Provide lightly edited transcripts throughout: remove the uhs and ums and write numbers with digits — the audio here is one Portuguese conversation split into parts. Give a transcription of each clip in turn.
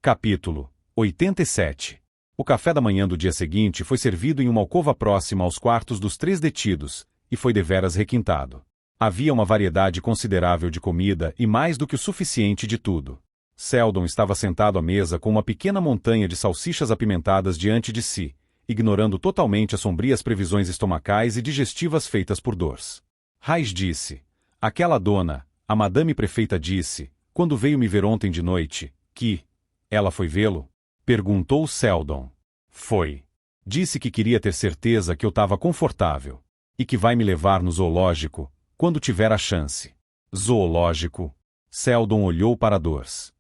Capítulo 87. O café da manhã do dia seguinte foi servido em uma alcova próxima aos quartos dos 3 detidos, e foi deveras requintado. Havia uma variedade considerável de comida e mais do que o suficiente de tudo. Seldon estava sentado à mesa com uma pequena montanha de salsichas apimentadas diante de si, ignorando totalmente as sombrias previsões estomacais e digestivas feitas por Dors. Raiz disse: aquela dona, a madame prefeita disse, quando veio me ver ontem de noite, que... Ela foi vê-lo? Perguntou Seldon. Foi. Disse que queria ter certeza que eu estava confortável. E que vai me levar no zoológico, quando tiver a chance. Zoológico? Seldon olhou para Dors.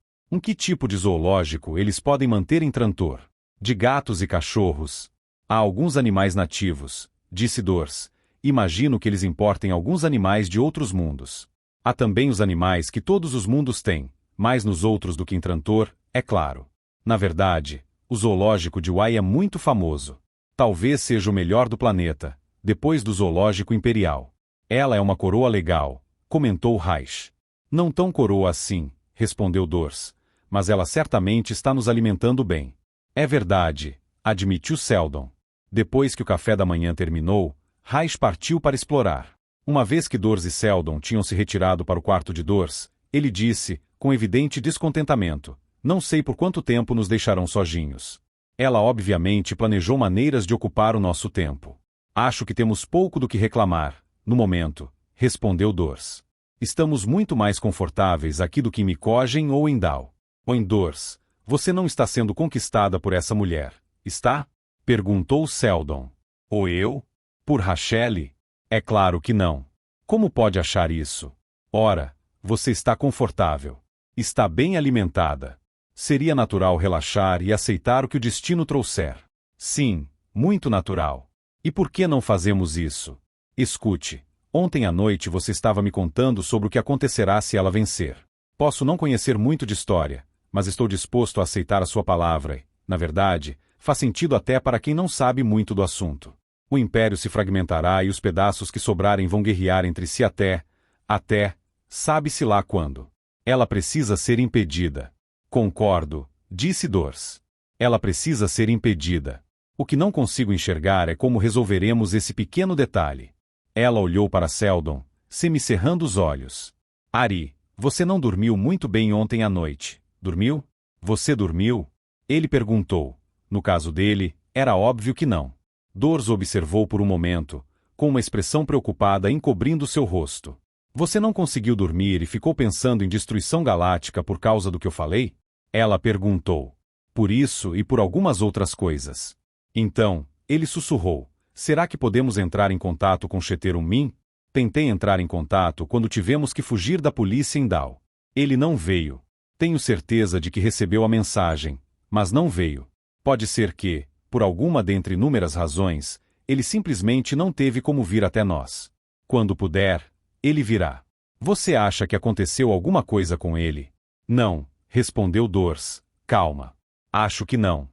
Que tipo de zoológico eles podem manter em Trantor? De gatos e cachorros. Há alguns animais nativos, disse Dors. Imagino que eles importem alguns animais de outros mundos. Há também os animais que todos os mundos têm, mais nos outros do que em Trantor, é claro. Na verdade, o zoológico de Wai é muito famoso. Talvez seja o melhor do planeta, depois do zoológico imperial. Ela é uma coroa legal, comentou Raiz. Não tão coroa assim, respondeu Dors, mas ela certamente está nos alimentando bem. É verdade, admitiu Seldon. Depois que o café da manhã terminou, Raiz partiu para explorar. Uma vez que Dors e Seldon tinham se retirado para o quarto de Dors, ele disse, com evidente descontentamento: não sei por quanto tempo nos deixarão sozinhos. Ela obviamente planejou maneiras de ocupar o nosso tempo. Acho que temos pouco do que reclamar, no momento, respondeu Dors. Estamos muito mais confortáveis aqui do que em Mikogen ou em Dal. Ou em Dors, você não está sendo conquistada por essa mulher, está? Perguntou Seldon. Ou eu? Por Rachelle? É claro que não. Como pode achar isso? Ora, você está confortável. Está bem alimentada. Seria natural relaxar e aceitar o que o destino trouxer. Sim, muito natural. E por que não fazemos isso? Escute, ontem à noite você estava me contando sobre o que acontecerá se ela vencer. Posso não conhecer muito de história, mas estou disposto a aceitar a sua palavra e, na verdade, faz sentido até para quem não sabe muito do assunto. O império se fragmentará e os pedaços que sobrarem vão guerrear entre si até, sabe-se lá quando. Ela precisa ser impedida. Concordo, disse Dors. Ela precisa ser impedida. O que não consigo enxergar é como resolveremos esse pequeno detalhe. Ela olhou para Seldon, semicerrando os olhos. Ari, você não dormiu muito bem ontem à noite. Dormiu? Você dormiu? Ele perguntou. No caso dele, era óbvio que não. Dors observou por um momento, com uma expressão preocupada encobrindo seu rosto. Você não conseguiu dormir e ficou pensando em destruição galáctica por causa do que eu falei? Ela perguntou. Por isso e por algumas outras coisas. Então, ele sussurrou. Será que podemos entrar em contato com Cheterum Min? Tentei entrar em contato quando tivemos que fugir da polícia em Dal. Ele não veio. Tenho certeza de que recebeu a mensagem, mas não veio. Pode ser que, por alguma dentre inúmeras razões, ele simplesmente não teve como vir até nós. Quando puder, ele virá. Você acha que aconteceu alguma coisa com ele? Não, respondeu Dors. Calma. Acho que não.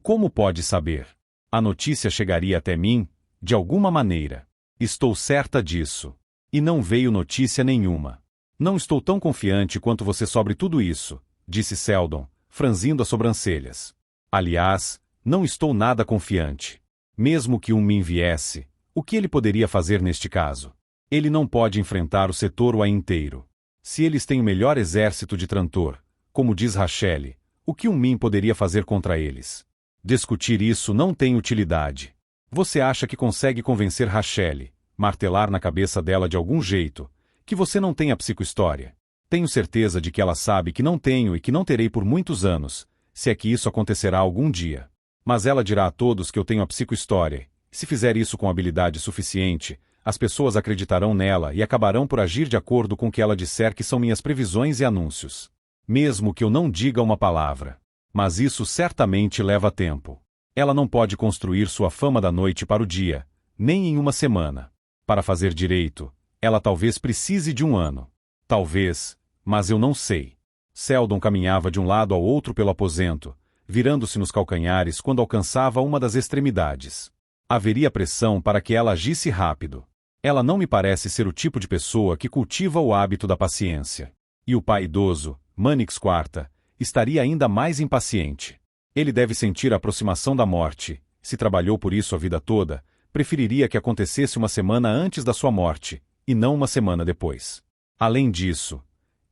Como pode saber? A notícia chegaria até mim, de alguma maneira. Estou certa disso. E não veio notícia nenhuma. Não estou tão confiante quanto você sobre tudo isso, disse Seldon, franzindo as sobrancelhas. Aliás, não estou nada confiante. Mesmo que Min viesse, o que ele poderia fazer neste caso? Ele não pode enfrentar o setor Wai inteiro. Se eles têm o melhor exército de Trantor, como diz Rachelle, o que Min poderia fazer contra eles? Discutir isso não tem utilidade. Você acha que consegue convencer Rachelle, martelar na cabeça dela de algum jeito, que você não tem a psicohistória? Tenho certeza de que ela sabe que não tenho e que não terei por muitos anos, se é que isso acontecerá algum dia. Mas ela dirá a todos que eu tenho a psicohistória, e se fizer isso com habilidade suficiente, as pessoas acreditarão nela e acabarão por agir de acordo com o que ela disser que são minhas previsões e anúncios. Mesmo que eu não diga uma palavra. Mas isso certamente leva tempo. Ela não pode construir sua fama da noite para o dia, nem em uma semana. Para fazer direito, ela talvez precise de 1 ano. Talvez, mas eu não sei. Seldon caminhava de um lado ao outro pelo aposento, virando-se nos calcanhares quando alcançava uma das extremidades. Haveria pressão para que ela agisse rápido. Ela não me parece ser o tipo de pessoa que cultiva o hábito da paciência. E o pai idoso, Mannix IV, estaria ainda mais impaciente. Ele deve sentir a aproximação da morte. Se trabalhou por isso a vida toda, preferiria que acontecesse uma semana antes da sua morte, e não uma semana depois. Além disso,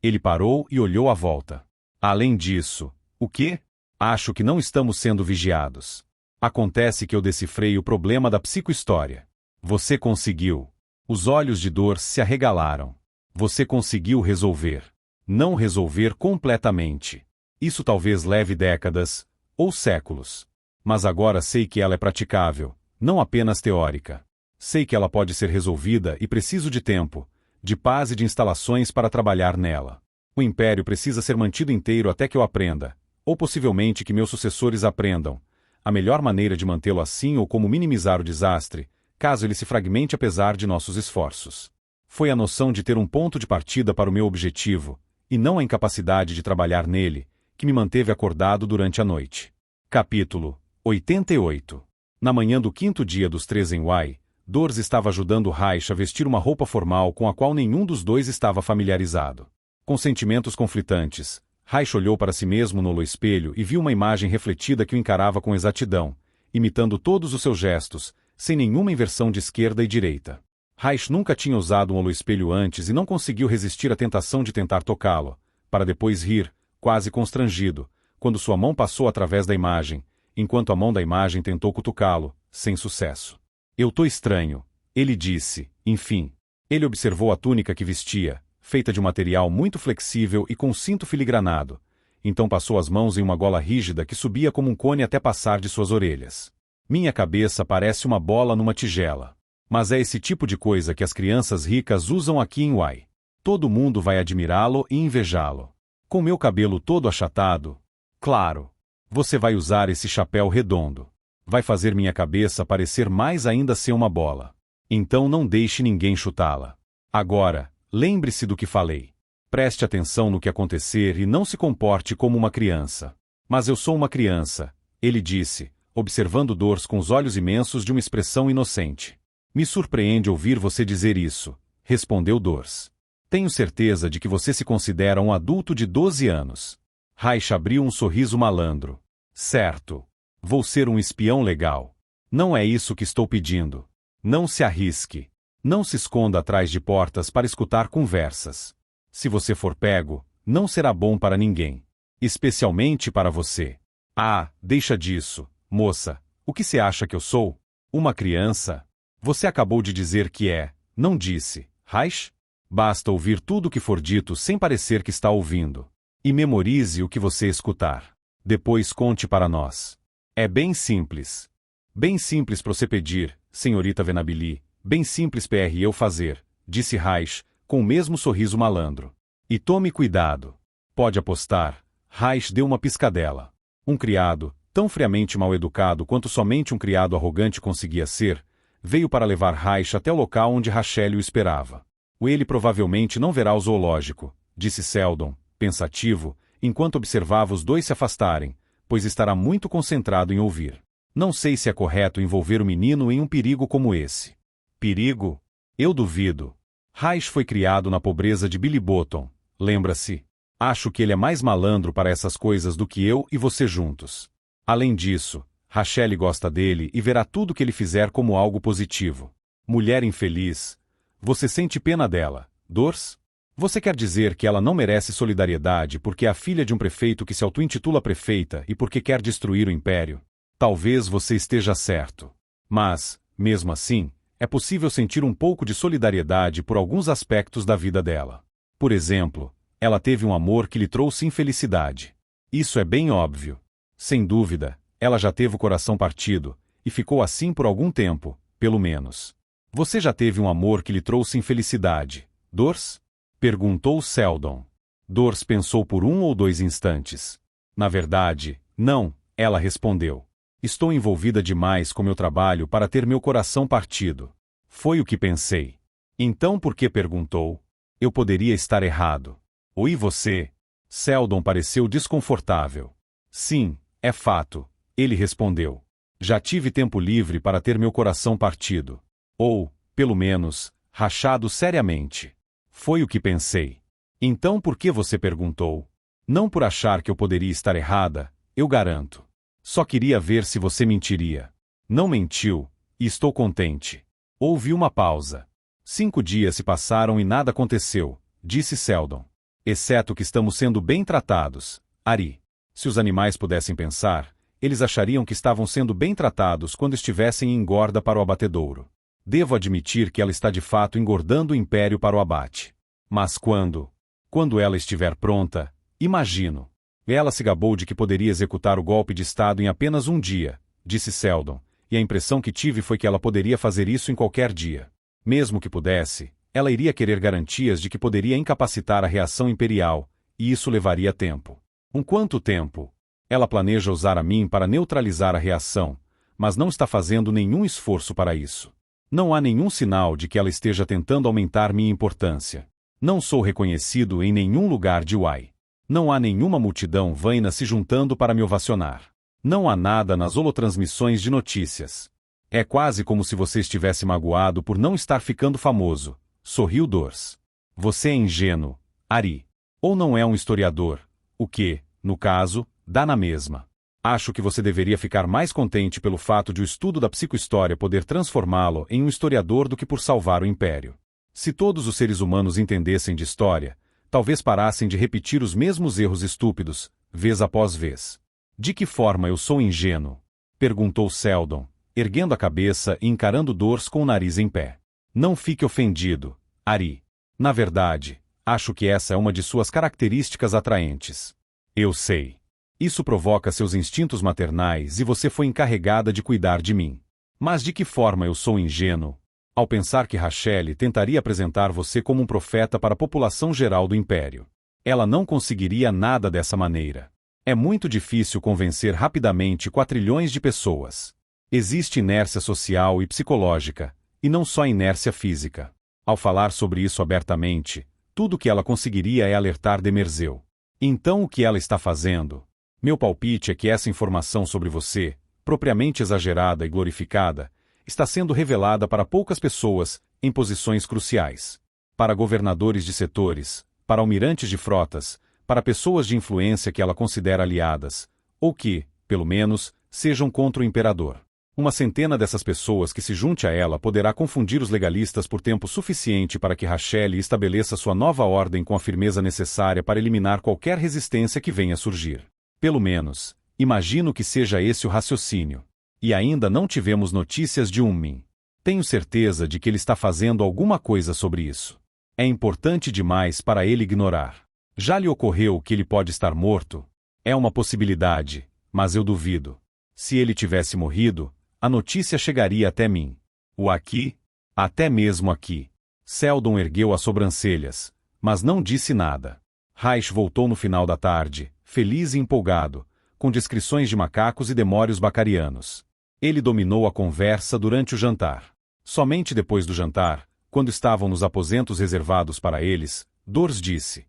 ele parou e olhou à volta. Além disso, o quê? Acho que não estamos sendo vigiados. Acontece que eu decifrei o problema da psicohistória. Você conseguiu. Os olhos de Dors se arregalaram. Você conseguiu resolver. Não resolver completamente. Isso talvez leve décadas, ou séculos. Mas agora sei que ela é praticável, não apenas teórica. Sei que ela pode ser resolvida e preciso de tempo, de paz e de instalações para trabalhar nela. O império precisa ser mantido inteiro até que eu aprenda, ou possivelmente que meus sucessores aprendam. A melhor maneira de mantê-lo assim ou como minimizar o desastre, caso ele se fragmente apesar de nossos esforços. Foi a noção de ter um ponto de partida para o meu objetivo, e não a incapacidade de trabalhar nele, que me manteve acordado durante a noite. Capítulo 88. Na manhã do quinto dia dos 3 em Y, Dors estava ajudando Reich a vestir uma roupa formal com a qual nenhum dos dois estava familiarizado. Com sentimentos conflitantes, Reich olhou para si mesmo no espelho e viu uma imagem refletida que o encarava com exatidão, imitando todos os seus gestos, sem nenhuma inversão de esquerda e direita. Reich nunca tinha usado um espelho antes e não conseguiu resistir à tentação de tentar tocá-lo, para depois rir, quase constrangido, quando sua mão passou através da imagem, enquanto a mão da imagem tentou cutucá-lo, sem sucesso. Eu tô estranho, ele disse, enfim. Ele observou a túnica que vestia, feita de um material muito flexível e com cinto filigranado. Então passou as mãos em uma gola rígida que subia como um cone até passar de suas orelhas. Minha cabeça parece uma bola numa tigela. Mas é esse tipo de coisa que as crianças ricas usam aqui em Y. Todo mundo vai admirá-lo e invejá-lo. Com meu cabelo todo achatado, claro. Você vai usar esse chapéu redondo. Vai fazer minha cabeça parecer mais ainda ser uma bola. Então não deixe ninguém chutá-la. Agora, lembre-se do que falei. Preste atenção no que acontecer e não se comporte como uma criança. Mas eu sou uma criança, ele disse, observando Dors com os olhos imensos de uma expressão inocente. Me surpreende ouvir você dizer isso, respondeu Dors. Tenho certeza de que você se considera um adulto de 12 anos. Reich abriu um sorriso malandro. Certo. Vou ser um espião legal. Não é isso que estou pedindo. Não se arrisque. Não se esconda atrás de portas para escutar conversas. Se você for pego, não será bom para ninguém. Especialmente para você. Ah, deixa disso, moça. O que você acha que eu sou? Uma criança? Você acabou de dizer que é, não disse, Reich? Basta ouvir tudo o que for dito sem parecer que está ouvindo. E memorize o que você escutar. Depois conte para nós. É bem simples. Bem simples para você pedir, senhorita Venabili, bem simples para eu fazer, disse Reich, com o mesmo sorriso malandro. E tome cuidado. Pode apostar. Reich deu uma piscadela. Um criado, tão friamente mal educado quanto somente um criado arrogante conseguia ser, veio para levar Reich até o local onde Rachel o esperava. Ele provavelmente não verá o zoológico, disse Seldon, pensativo, enquanto observava os dois se afastarem, pois estará muito concentrado em ouvir. Não sei se é correto envolver o menino em um perigo como esse. Perigo? Eu duvido. Reich foi criado na pobreza de Billy Bottom, lembra-se? Acho que ele é mais malandro para essas coisas do que eu e você juntos. Além disso, Rachel gosta dele e verá tudo que ele fizer como algo positivo. Mulher infeliz. Você sente pena dela, Dors? Você quer dizer que ela não merece solidariedade porque é a filha de um prefeito que se auto-intitula prefeita e porque quer destruir o império? Talvez você esteja certo. Mas, mesmo assim, é possível sentir um pouco de solidariedade por alguns aspectos da vida dela. Por exemplo, ela teve um amor que lhe trouxe infelicidade. Isso é bem óbvio. Sem dúvida, ela já teve o coração partido, e ficou assim por algum tempo, pelo menos. Você já teve um amor que lhe trouxe infelicidade, Dors? Perguntou Seldon. Dors pensou por 1 ou 2 instantes. Na verdade, não, ela respondeu. Estou envolvida demais com meu trabalho para ter meu coração partido. Foi o que pensei. Então por que perguntou? Eu poderia estar errado. Ou e você? Seldon pareceu desconfortável. Sim, é fato, ele respondeu. Já tive tempo livre para ter meu coração partido. Ou, pelo menos, rachado seriamente. Foi o que pensei. Então por que você perguntou? Não por achar que eu poderia estar errada, eu garanto. Só queria ver se você mentiria. Não mentiu, e estou contente. Houve uma pausa. 5 dias se passaram e nada aconteceu, disse Seldon. Exceto que estamos sendo bem tratados, Ari. Se os animais pudessem pensar, eles achariam que estavam sendo bem tratados quando estivessem em engorda para o abatedouro. Devo admitir que ela está de fato engordando o império para o abate. Mas quando ela estiver pronta, imagino. Ela se gabou de que poderia executar o golpe de Estado em apenas um dia, disse Seldon, e a impressão que tive foi que ela poderia fazer isso em qualquer dia. Mesmo que pudesse, ela iria querer garantias de que poderia incapacitar a reação imperial, e isso levaria tempo. Quanto tempo? Ela planeja usar a mim para neutralizar a reação, mas não está fazendo nenhum esforço para isso. Não há nenhum sinal de que ela esteja tentando aumentar minha importância. Não sou reconhecido em nenhum lugar de Wai. Não há nenhuma multidão vaina se juntando para me ovacionar. Não há nada nas holotransmissões de notícias. É quase como se você estivesse magoado por não estar ficando famoso, sorriu Dors. Você é ingênuo, Ari. Ou não é um historiador, o que, no caso, dá na mesma. Acho que você deveria ficar mais contente pelo fato de o estudo da psicohistória poder transformá-lo em um historiador do que por salvar o império. Se todos os seres humanos entendessem de história, talvez parassem de repetir os mesmos erros estúpidos, vez após vez. De que forma eu sou ingênuo? Perguntou Seldon, erguendo a cabeça e encarando Dors com o nariz em pé. Não fique ofendido, Ari. Na verdade, acho que essa é uma de suas características atraentes. Eu sei. Isso provoca seus instintos maternais e você foi encarregada de cuidar de mim. Mas de que forma eu sou ingênuo? Ao pensar que Rachelle tentaria apresentar você como um profeta para a população geral do Império. Ela não conseguiria nada dessa maneira. É muito difícil convencer rapidamente quatrilhões de pessoas. Existe inércia social e psicológica, e não só inércia física. Ao falar sobre isso abertamente, tudo que ela conseguiria é alertar Demerzeu. Então o que ela está fazendo? Meu palpite é que essa informação sobre você, propriamente exagerada e glorificada, está sendo revelada para poucas pessoas, em posições cruciais. Para governadores de setores, para almirantes de frotas, para pessoas de influência que ela considera aliadas, ou que, pelo menos, sejam contra o imperador. Uma centena dessas pessoas que se junte a ela poderá confundir os legalistas por tempo suficiente para que Rachelle estabeleça sua nova ordem com a firmeza necessária para eliminar qualquer resistência que venha a surgir. Pelo menos, imagino que seja esse o raciocínio. E ainda não tivemos notícias de Unmin. Tenho certeza de que ele está fazendo alguma coisa sobre isso. É importante demais para ele ignorar. Já lhe ocorreu que ele pode estar morto? É uma possibilidade, mas eu duvido. Se ele tivesse morrido, a notícia chegaria até mim. O aqui? Até mesmo aqui. Seldon ergueu as sobrancelhas, mas não disse nada. Reich voltou no final da tarde, feliz e empolgado, com descrições de macacos e demórios bacarianos. Ele dominou a conversa durante o jantar. Somente depois do jantar, quando estavam nos aposentos reservados para eles, Dors disse: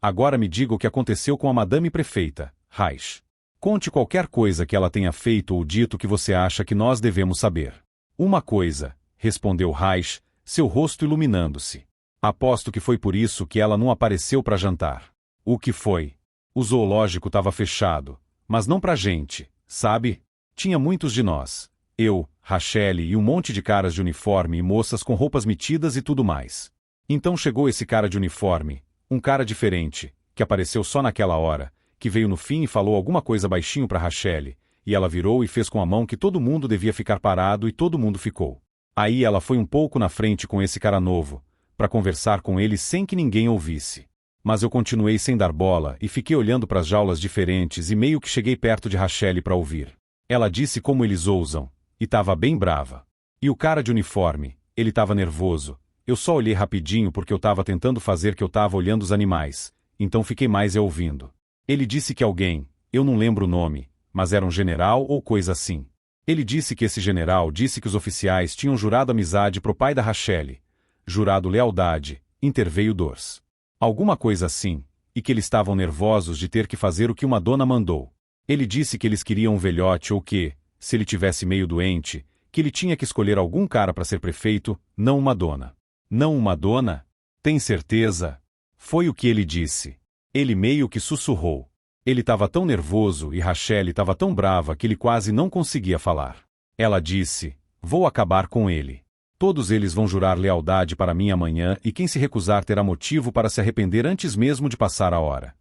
Agora me diga o que aconteceu com a madame prefeita, Reich. Conte qualquer coisa que ela tenha feito ou dito que você acha que nós devemos saber. Uma coisa, respondeu Reich, seu rosto iluminando-se. Aposto que foi por isso que ela não apareceu para jantar. O que foi? O zoológico estava fechado, mas não pra gente, sabe? Tinha muitos de nós. Eu, Rachelle e um monte de caras de uniforme e moças com roupas metidas e tudo mais. Então chegou esse cara de uniforme, um cara diferente, que apareceu só naquela hora, que veio no fim e falou alguma coisa baixinho para Rachelle, e ela virou e fez com a mão que todo mundo devia ficar parado e todo mundo ficou. Aí ela foi um pouco na frente com esse cara novo, para conversar com ele sem que ninguém ouvisse. Mas eu continuei sem dar bola e fiquei olhando para as jaulas diferentes e meio que cheguei perto de Rachelle para ouvir. Ela disse como eles ousam, e estava bem brava. E o cara de uniforme, ele estava nervoso. Eu só olhei rapidinho porque eu estava tentando fazer que eu estava olhando os animais, então fiquei mais ouvindo. Ele disse que alguém, eu não lembro o nome, mas era um general ou coisa assim. Ele disse que esse general disse que os oficiais tinham jurado amizade pro pai da Rachelle. Jurado lealdade, interveio Dors. Alguma coisa assim, e que eles estavam nervosos de ter que fazer o que uma dona mandou. Ele disse que eles queriam um velhote ou que, se ele tivesse meio doente, que ele tinha que escolher algum cara para ser prefeito, não uma dona. Não uma dona? Tem certeza? Foi o que ele disse. Ele meio que sussurrou. Ele estava tão nervoso e Rachel estava tão brava que ele quase não conseguia falar. Ela disse, vou acabar com ele. Todos eles vão jurar lealdade para mim amanhã e quem se recusar terá motivo para se arrepender antes mesmo de passar a hora.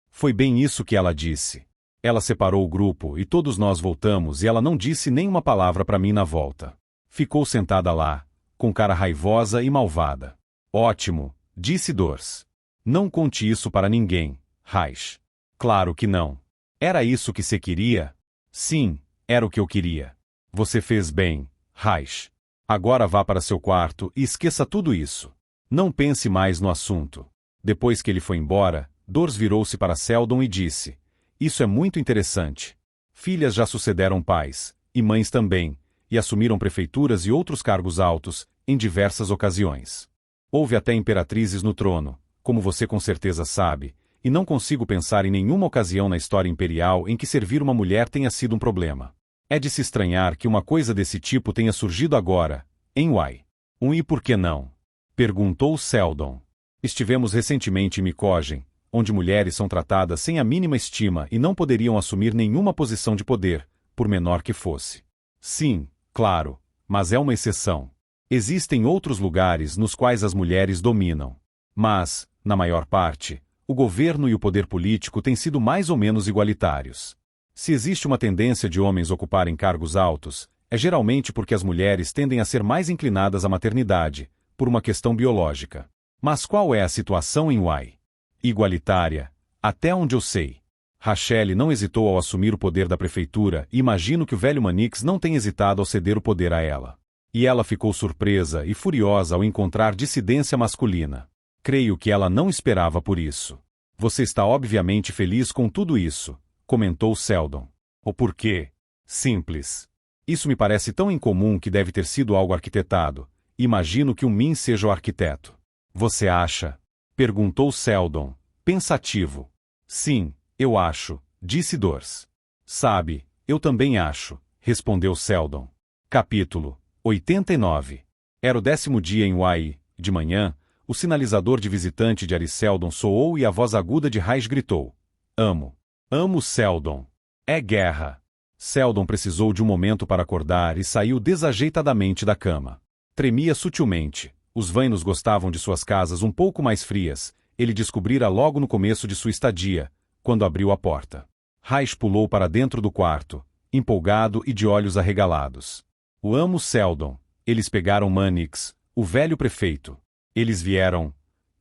Foi bem isso que ela disse. Ela separou o grupo e todos nós voltamos e ela não disse nem uma palavra para mim na volta. Ficou sentada lá, com cara raivosa e malvada. Ótimo, disse Dors. Não conte isso para ninguém, Raish. Claro que não. Era isso que você queria? Sim, era o que eu queria. Você fez bem, Raish. Agora vá para seu quarto e esqueça tudo isso. Não pense mais no assunto. Depois que ele foi embora, Dors virou-se para Seldon e disse, isso é muito interessante. Filhas já sucederam pais, e mães também, e assumiram prefeituras e outros cargos altos, em diversas ocasiões. Houve até imperatrizes no trono, como você com certeza sabe, e não consigo pensar em nenhuma ocasião na história imperial em que servir uma mulher tenha sido um problema. É de se estranhar que uma coisa desse tipo tenha surgido agora, em Wai. E por que não? Perguntou Seldon. Estivemos recentemente em Mikogen, onde mulheres são tratadas sem a mínima estima e não poderiam assumir nenhuma posição de poder, por menor que fosse. Sim, claro, mas é uma exceção. Existem outros lugares nos quais as mulheres dominam. Mas, na maior parte, o governo e o poder político têm sido mais ou menos igualitários. Se existe uma tendência de homens ocuparem cargos altos, é geralmente porque as mulheres tendem a ser mais inclinadas à maternidade, por uma questão biológica. Mas qual é a situação em Wai? Igualitária, até onde eu sei. Rachel não hesitou ao assumir o poder da prefeitura e imagino que o velho Manix não tenha hesitado ao ceder o poder a ela. E ela ficou surpresa e furiosa ao encontrar dissidência masculina. Creio que ela não esperava por isso. Você está obviamente feliz com tudo isso, comentou Seldon. O porquê? Simples. Isso me parece tão incomum que deve ter sido algo arquitetado. Imagino que o Min seja o arquiteto. Você acha? Perguntou Seldon, pensativo. Sim, eu acho, disse Dors. Sabe, eu também acho, respondeu Seldon. Capítulo 89. Era o 10º dia em Wai, de manhã, o sinalizador de visitante de Ariseldon soou e a voz aguda de Raish gritou. Amo. Amo Seldon. É guerra. Seldon precisou de um momento para acordar e saiu desajeitadamente da cama. Tremia sutilmente. Os Vainos gostavam de suas casas um pouco mais frias, ele descobrira logo no começo de sua estadia, quando abriu a porta. Raish pulou para dentro do quarto, empolgado e de olhos arregalados. O amo Seldon. Eles pegaram Manix, o velho prefeito. Eles vieram.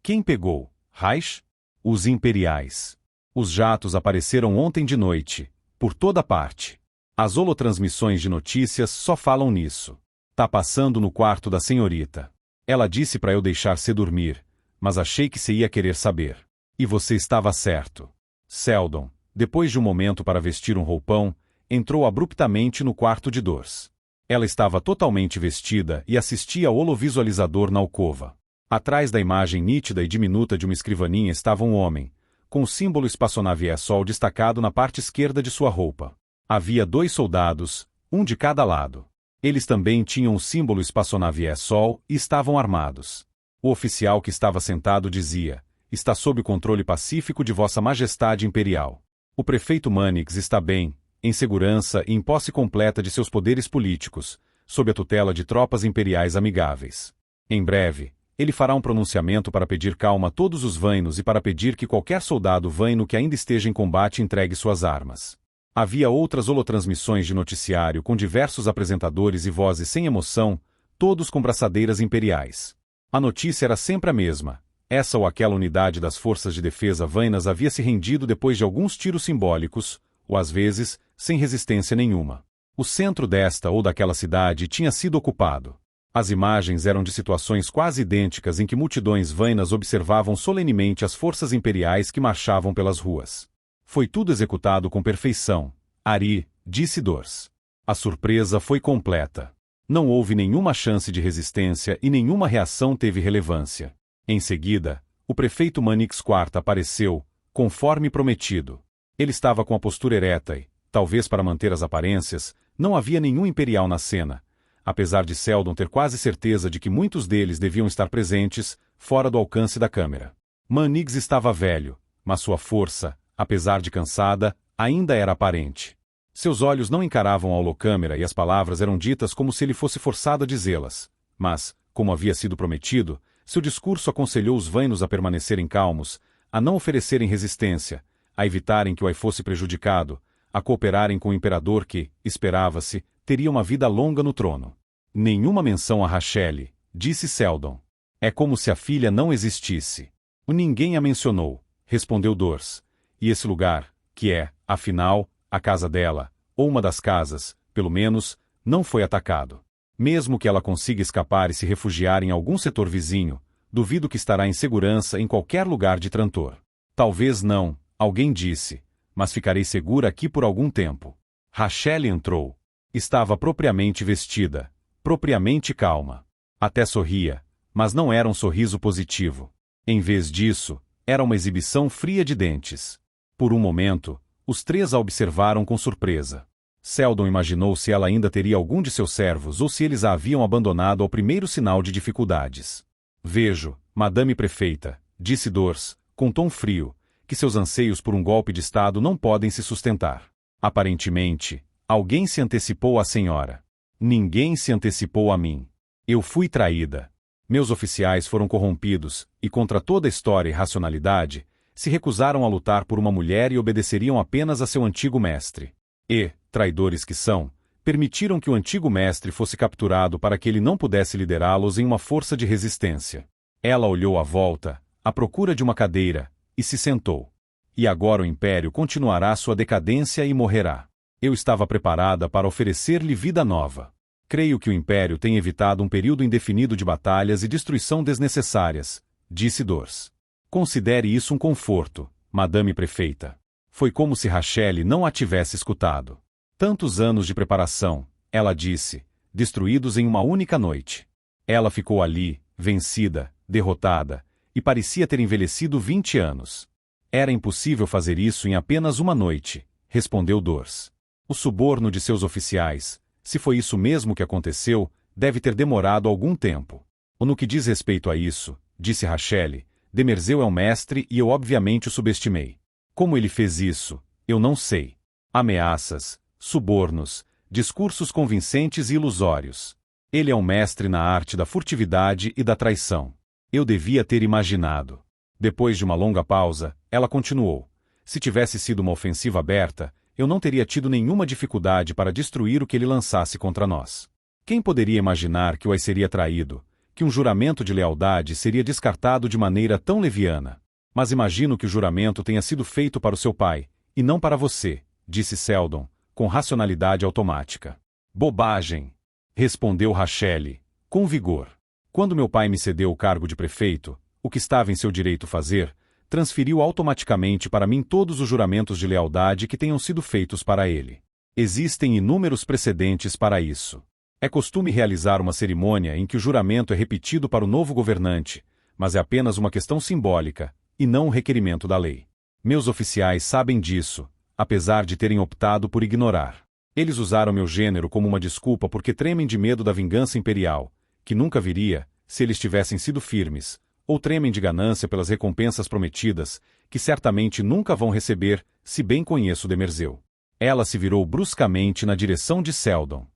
Quem pegou? Raish? Os imperiais. Os jatos apareceram ontem de noite, por toda parte. As holotransmissões de notícias só falam nisso. Tá passando no quarto da senhorita. Ela disse para eu deixar-se dormir, mas achei que se ia querer saber. E você estava certo. Seldon, depois de um momento para vestir um roupão, entrou abruptamente no quarto de Dors. Ela estava totalmente vestida e assistia ao holovisualizador na alcova. Atrás da imagem nítida e diminuta de uma escrivaninha estava um homem, com o símbolo espaçonave Sol destacado na parte esquerda de sua roupa. Havia 2 soldados, um de cada lado. Eles também tinham o símbolo espaçonave Sol e estavam armados. O oficial que estava sentado dizia, está sob o controle pacífico de Vossa Majestade Imperial. O prefeito Manix está bem, em segurança e em posse completa de seus poderes políticos, sob a tutela de tropas imperiais amigáveis. Em breve, ele fará um pronunciamento para pedir calma a todos os Vainos e para pedir que qualquer soldado Vaino que ainda esteja em combate entregue suas armas. Havia outras holotransmissões de noticiário com diversos apresentadores e vozes sem emoção, todos com braçadeiras imperiais. A notícia era sempre a mesma. Essa ou aquela unidade das forças de defesa Vainas havia se rendido depois de alguns tiros simbólicos, ou às vezes, sem resistência nenhuma. O centro desta ou daquela cidade tinha sido ocupado. As imagens eram de situações quase idênticas em que multidões Vainas observavam solenemente as forças imperiais que marchavam pelas ruas. Foi tudo executado com perfeição. Ari, disse Dors. A surpresa foi completa. Não houve nenhuma chance de resistência e nenhuma reação teve relevância. Em seguida, o prefeito Manix IV apareceu, conforme prometido. Ele estava com a postura ereta e, talvez para manter as aparências, não havia nenhum imperial na cena, apesar de Seldon ter quase certeza de que muitos deles deviam estar presentes, fora do alcance da câmera. Manix estava velho, mas sua força, apesar de cansada, ainda era aparente. Seus olhos não encaravam a holocâmera e as palavras eram ditas como se ele fosse forçado a dizê-las. Mas, como havia sido prometido, seu discurso aconselhou os vainos a permanecerem calmos, a não oferecerem resistência, a evitarem que o ai fosse prejudicado, a cooperarem com o imperador que, esperava-se, teria uma vida longa no trono. Nenhuma menção a Rachele, disse Seldon. É como se a filha não existisse. Ninguém a mencionou, respondeu Dors. E esse lugar, que é, afinal, a casa dela, ou uma das casas, pelo menos, não foi atacado. Mesmo que ela consiga escapar e se refugiar em algum setor vizinho, duvido que estará em segurança em qualquer lugar de Trantor. Talvez não, alguém disse, mas ficarei segura aqui por algum tempo. Rachele entrou. Estava propriamente vestida, propriamente calma. Até sorria, mas não era um sorriso positivo. Em vez disso, era uma exibição fria de dentes. Por um momento, os três a observaram com surpresa. Seldon imaginou se ela ainda teria algum de seus servos ou se eles a haviam abandonado ao primeiro sinal de dificuldades. Vejo, Madame Prefeita, disse Dors, com tom frio, que seus anseios por um golpe de Estado não podem se sustentar. Aparentemente, alguém se antecipou à senhora. Ninguém se antecipou a mim. Eu fui traída. Meus oficiais foram corrompidos, e contra toda história e racionalidade, se recusaram a lutar por uma mulher e obedeceriam apenas a seu antigo mestre. E, traidores que são, permitiram que o antigo mestre fosse capturado para que ele não pudesse liderá-los em uma força de resistência. Ela olhou à volta, à procura de uma cadeira, e se sentou. E agora o império continuará sua decadência e morrerá. Eu estava preparada para oferecer-lhe vida nova. Creio que o império tem evitado um período indefinido de batalhas e destruição desnecessárias, disse Dors. Considere isso um conforto, Madame Prefeita. Foi como se Rachele não a tivesse escutado. Tantos anos de preparação, ela disse, destruídos em uma única noite. Ela ficou ali, vencida, derrotada, e parecia ter envelhecido 20 anos. Era impossível fazer isso em apenas uma noite, respondeu Dors. O suborno de seus oficiais, se foi isso mesmo que aconteceu, deve ter demorado algum tempo. Ou no que diz respeito a isso, disse Rachele, Demerzeu é um mestre e eu obviamente o subestimei. Como ele fez isso, eu não sei. Ameaças, subornos, discursos convincentes e ilusórios. Ele é um mestre na arte da furtividade e da traição. Eu devia ter imaginado. Depois de uma longa pausa, ela continuou. Se tivesse sido uma ofensiva aberta, eu não teria tido nenhuma dificuldade para destruir o que ele lançasse contra nós. Quem poderia imaginar que o ai seria traído, que um juramento de lealdade seria descartado de maneira tão leviana? Mas imagino que o juramento tenha sido feito para o seu pai, e não para você, disse Seldon, com racionalidade automática. Bobagem! Respondeu Rachele, com vigor. Quando meu pai me cedeu o cargo de prefeito, o que estava em seu direito fazer, transferiu automaticamente para mim todos os juramentos de lealdade que tenham sido feitos para ele. Existem inúmeros precedentes para isso. É costume realizar uma cerimônia em que o juramento é repetido para o novo governante, mas é apenas uma questão simbólica, e não um requerimento da lei. Meus oficiais sabem disso, apesar de terem optado por ignorar. Eles usaram meu gênero como uma desculpa porque tremem de medo da vingança imperial, que nunca viria, se eles tivessem sido firmes, ou tremem de ganância pelas recompensas prometidas, que certamente nunca vão receber, se bem conheço Demerzeu. Ela se virou bruscamente na direção de Seldon.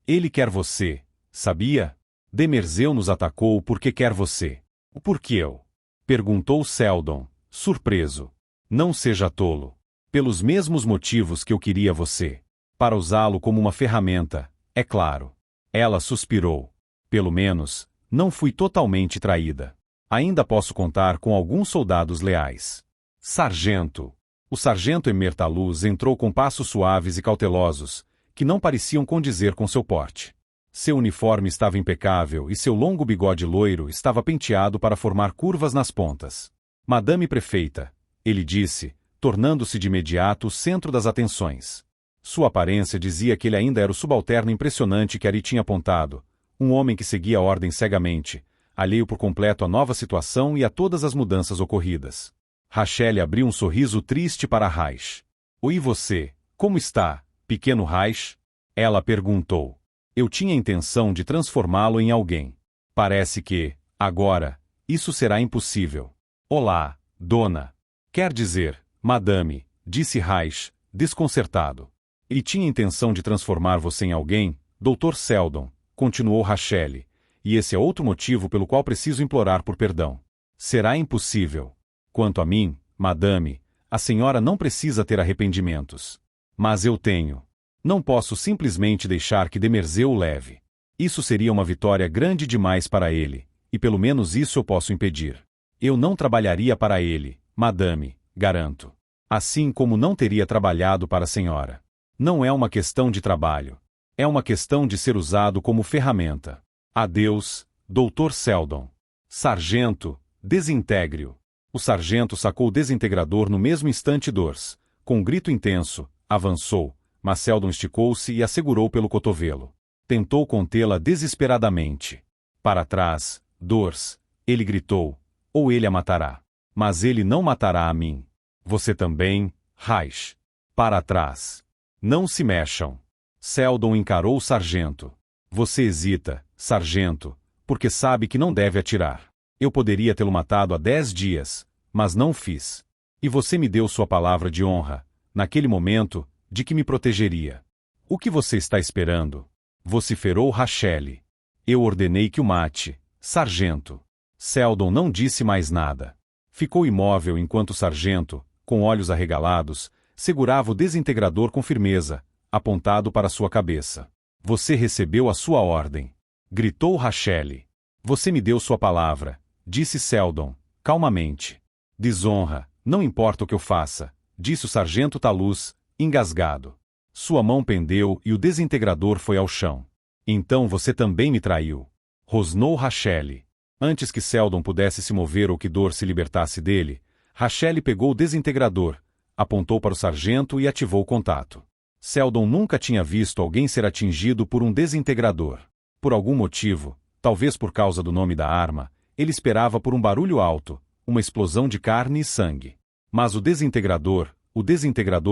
Ele quer você, sabia? Demerzeu nos atacou porque quer você. Por que eu? Perguntou Seldon, surpreso. Não seja tolo. Pelos mesmos motivos que eu queria você. Para usá-lo como uma ferramenta, é claro. Ela suspirou. Pelo menos, não fui totalmente traída. Ainda posso contar com alguns soldados leais. Sargento. O sargento Emertaluz entrou com passos suaves e cautelosos, que não pareciam condizer com seu porte. Seu uniforme estava impecável e seu longo bigode loiro estava penteado para formar curvas nas pontas. Madame Prefeita, ele disse, tornando-se de imediato o centro das atenções. Sua aparência dizia que ele ainda era o subalterno impressionante que Ari tinha apontado, um homem que seguia a ordem cegamente, alheio por completo à nova situação e a todas as mudanças ocorridas. Rachele abriu um sorriso triste para Reich. E você, como está, pequeno Reich? Ela perguntou. Eu tinha a intenção de transformá-lo em alguém. Parece que, agora, isso será impossível. Olá, dona. Quer dizer, madame, disse Reich, desconcertado. Ele tinha intenção de transformar você em alguém, Dr. Selden, continuou Rachel, e esse é outro motivo pelo qual preciso implorar por perdão. Será impossível. Quanto a mim, madame, a senhora não precisa ter arrependimentos. Mas eu tenho. Não posso simplesmente deixar que Demerzel o leve. Isso seria uma vitória grande demais para ele, e pelo menos isso eu posso impedir. Eu não trabalharia para ele, madame, garanto. Assim como não teria trabalhado para a senhora. Não é uma questão de trabalho. É uma questão de ser usado como ferramenta. Adeus, Dr. Selden. Sargento, desintegre-o. O sargento sacou o desintegrador no mesmo instante. Dors, com um grito intenso, avançou, mas Selden esticou-se e a segurou pelo cotovelo. Tentou contê-la desesperadamente. Para trás, Dors, ele gritou, ou ele a matará. Mas ele não matará a mim. Você também, Reich. Para trás. Não se mexam. Selden encarou o sargento. Você hesita, sargento, porque sabe que não deve atirar. Eu poderia tê-lo matado há 10 dias, mas não fiz. E você me deu sua palavra de honra, naquele momento, de que me protegeria. O que você está esperando? Vociferou Rachel. Eu ordenei que o mate, sargento. Selden não disse mais nada. Ficou imóvel enquanto o sargento, com olhos arregalados, segurava o desintegrador com firmeza, apontado para sua cabeça. Você recebeu a sua ordem. Gritou Rachel. Você me deu sua palavra, disse Selden, calmamente. Desonra, não importa o que eu faça, disse o sargento Talus, engasgado. Sua mão pendeu e o desintegrador foi ao chão. Então você também me traiu. Rosnou Rachel. Antes que Selden pudesse se mover ou que Dor se libertasse dele, Rachel pegou o desintegrador, apontou para o sargento e ativou o contato. Selden nunca tinha visto alguém ser atingido por um desintegrador. Por algum motivo, talvez por causa do nome da arma, ele esperava por um barulho alto, uma explosão de carne e sangue. Mas o desintegrador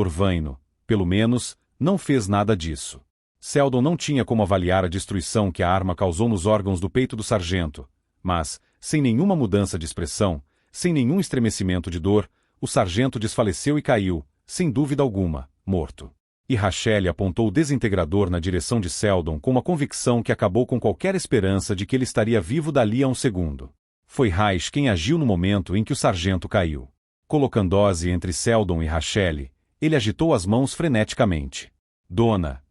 Vaino, pelo menos, não fez nada disso. Selden não tinha como avaliar a destruição que a arma causou nos órgãos do peito do sargento, mas, sem nenhuma mudança de expressão, sem nenhum estremecimento de dor, o sargento desfaleceu e caiu, sem dúvida alguma, morto. E Rachel apontou o desintegrador na direção de Selden com uma convicção que acabou com qualquer esperança de que ele estaria vivo dali a um segundo. Foi Reich quem agiu no momento em que o sargento caiu. Colocando-se entre Selden e Rachel, ele agitou as mãos freneticamente. Dona,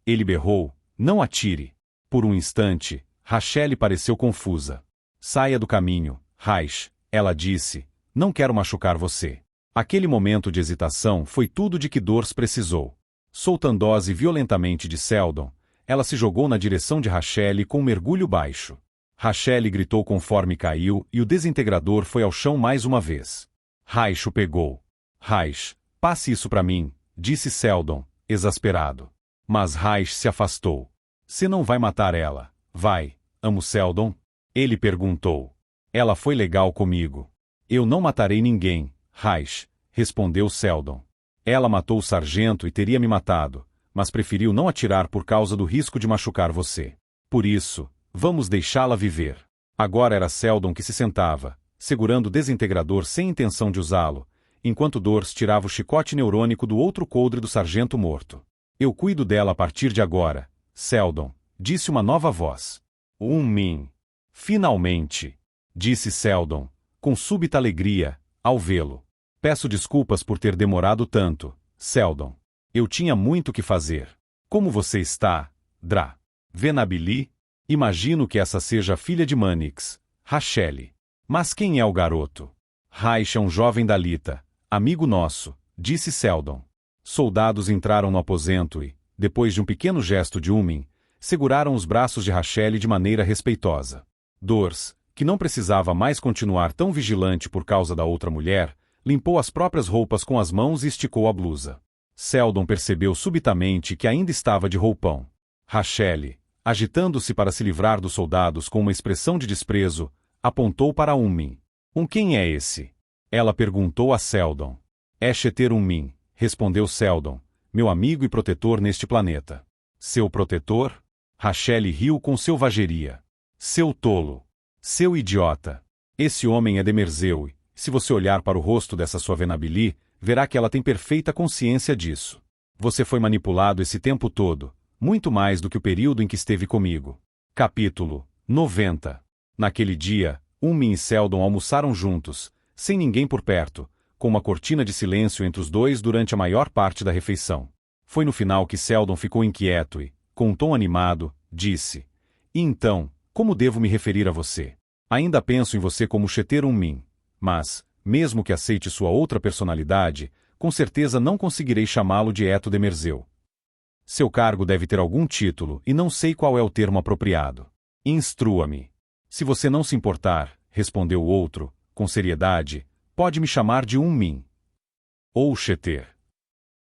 ele berrou, não atire. Por um instante, Rachel pareceu confusa. Saia do caminho, Reich, ela disse, não quero machucar você. Aquele momento de hesitação foi tudo de que Dors precisou. Soltando-se violentamente de Selden, ela se jogou na direção de Rachel com um mergulho baixo. Rachel gritou conforme caiu e o desintegrador foi ao chão mais uma vez. Reich o pegou. Reich, passe isso para mim, disse Selden, exasperado. Mas Reich se afastou. Você não vai matar ela, vai, amo Selden? Ele perguntou. Ela foi legal comigo. Eu não matarei ninguém, Reich, respondeu Selden. Ela matou o sargento e teria me matado, mas preferiu não atirar por causa do risco de machucar você. Por isso, vamos deixá-la viver. Agora era Selden que se sentava, segurando o desintegrador sem intenção de usá-lo, enquanto Dors tirava o chicote neurônico do outro coldre do sargento morto. Eu cuido dela a partir de agora, Selden, disse uma nova voz. Min. Finalmente, disse Selden, com súbita alegria, ao vê-lo. Peço desculpas por ter demorado tanto, Selden. Eu tinha muito que fazer. Como você está, Dra? Venabili? Imagino que essa seja a filha de Mannix, Rachel. Mas quem é o garoto? Reich é um jovem dalita, amigo nosso, disse Selden. Soldados entraram no aposento e, depois de um pequeno gesto de Min, seguraram os braços de Rachel de maneira respeitosa. Dors, que não precisava mais continuar tão vigilante por causa da outra mulher, limpou as próprias roupas com as mãos e esticou a blusa. Selden percebeu subitamente que ainda estava de roupão. Rachel, agitando-se para se livrar dos soldados com uma expressão de desprezo, apontou para Min. Quem é esse? Ela perguntou a Selden. É Sheter Min, respondeu Selden, meu amigo e protetor neste planeta. Seu protetor? Rachel riu com selvageria. Seu tolo. Seu idiota. Esse homem é Demerzel, Se você olhar para o rosto dessa sua Venabili, verá que ela tem perfeita consciência disso. Você foi manipulado esse tempo todo, muito mais do que o período em que esteve comigo. Capítulo 90. Naquele dia, Min e Seldon almoçaram juntos, sem ninguém por perto, com uma cortina de silêncio entre os dois durante a maior parte da refeição. Foi no final que Seldon ficou inquieto e, com um tom animado, disse: "E então, como devo me referir a você? Ainda penso em você como Cheter Min, mas, mesmo que aceite sua outra personalidade, com certeza não conseguirei chamá-lo de Eto Demerzeu. Seu cargo deve ter algum título e não sei qual é o termo apropriado. Instrua-me." "Se você não se importar", respondeu o outro, com seriedade, "pode me chamar de Min. Ou Cheter."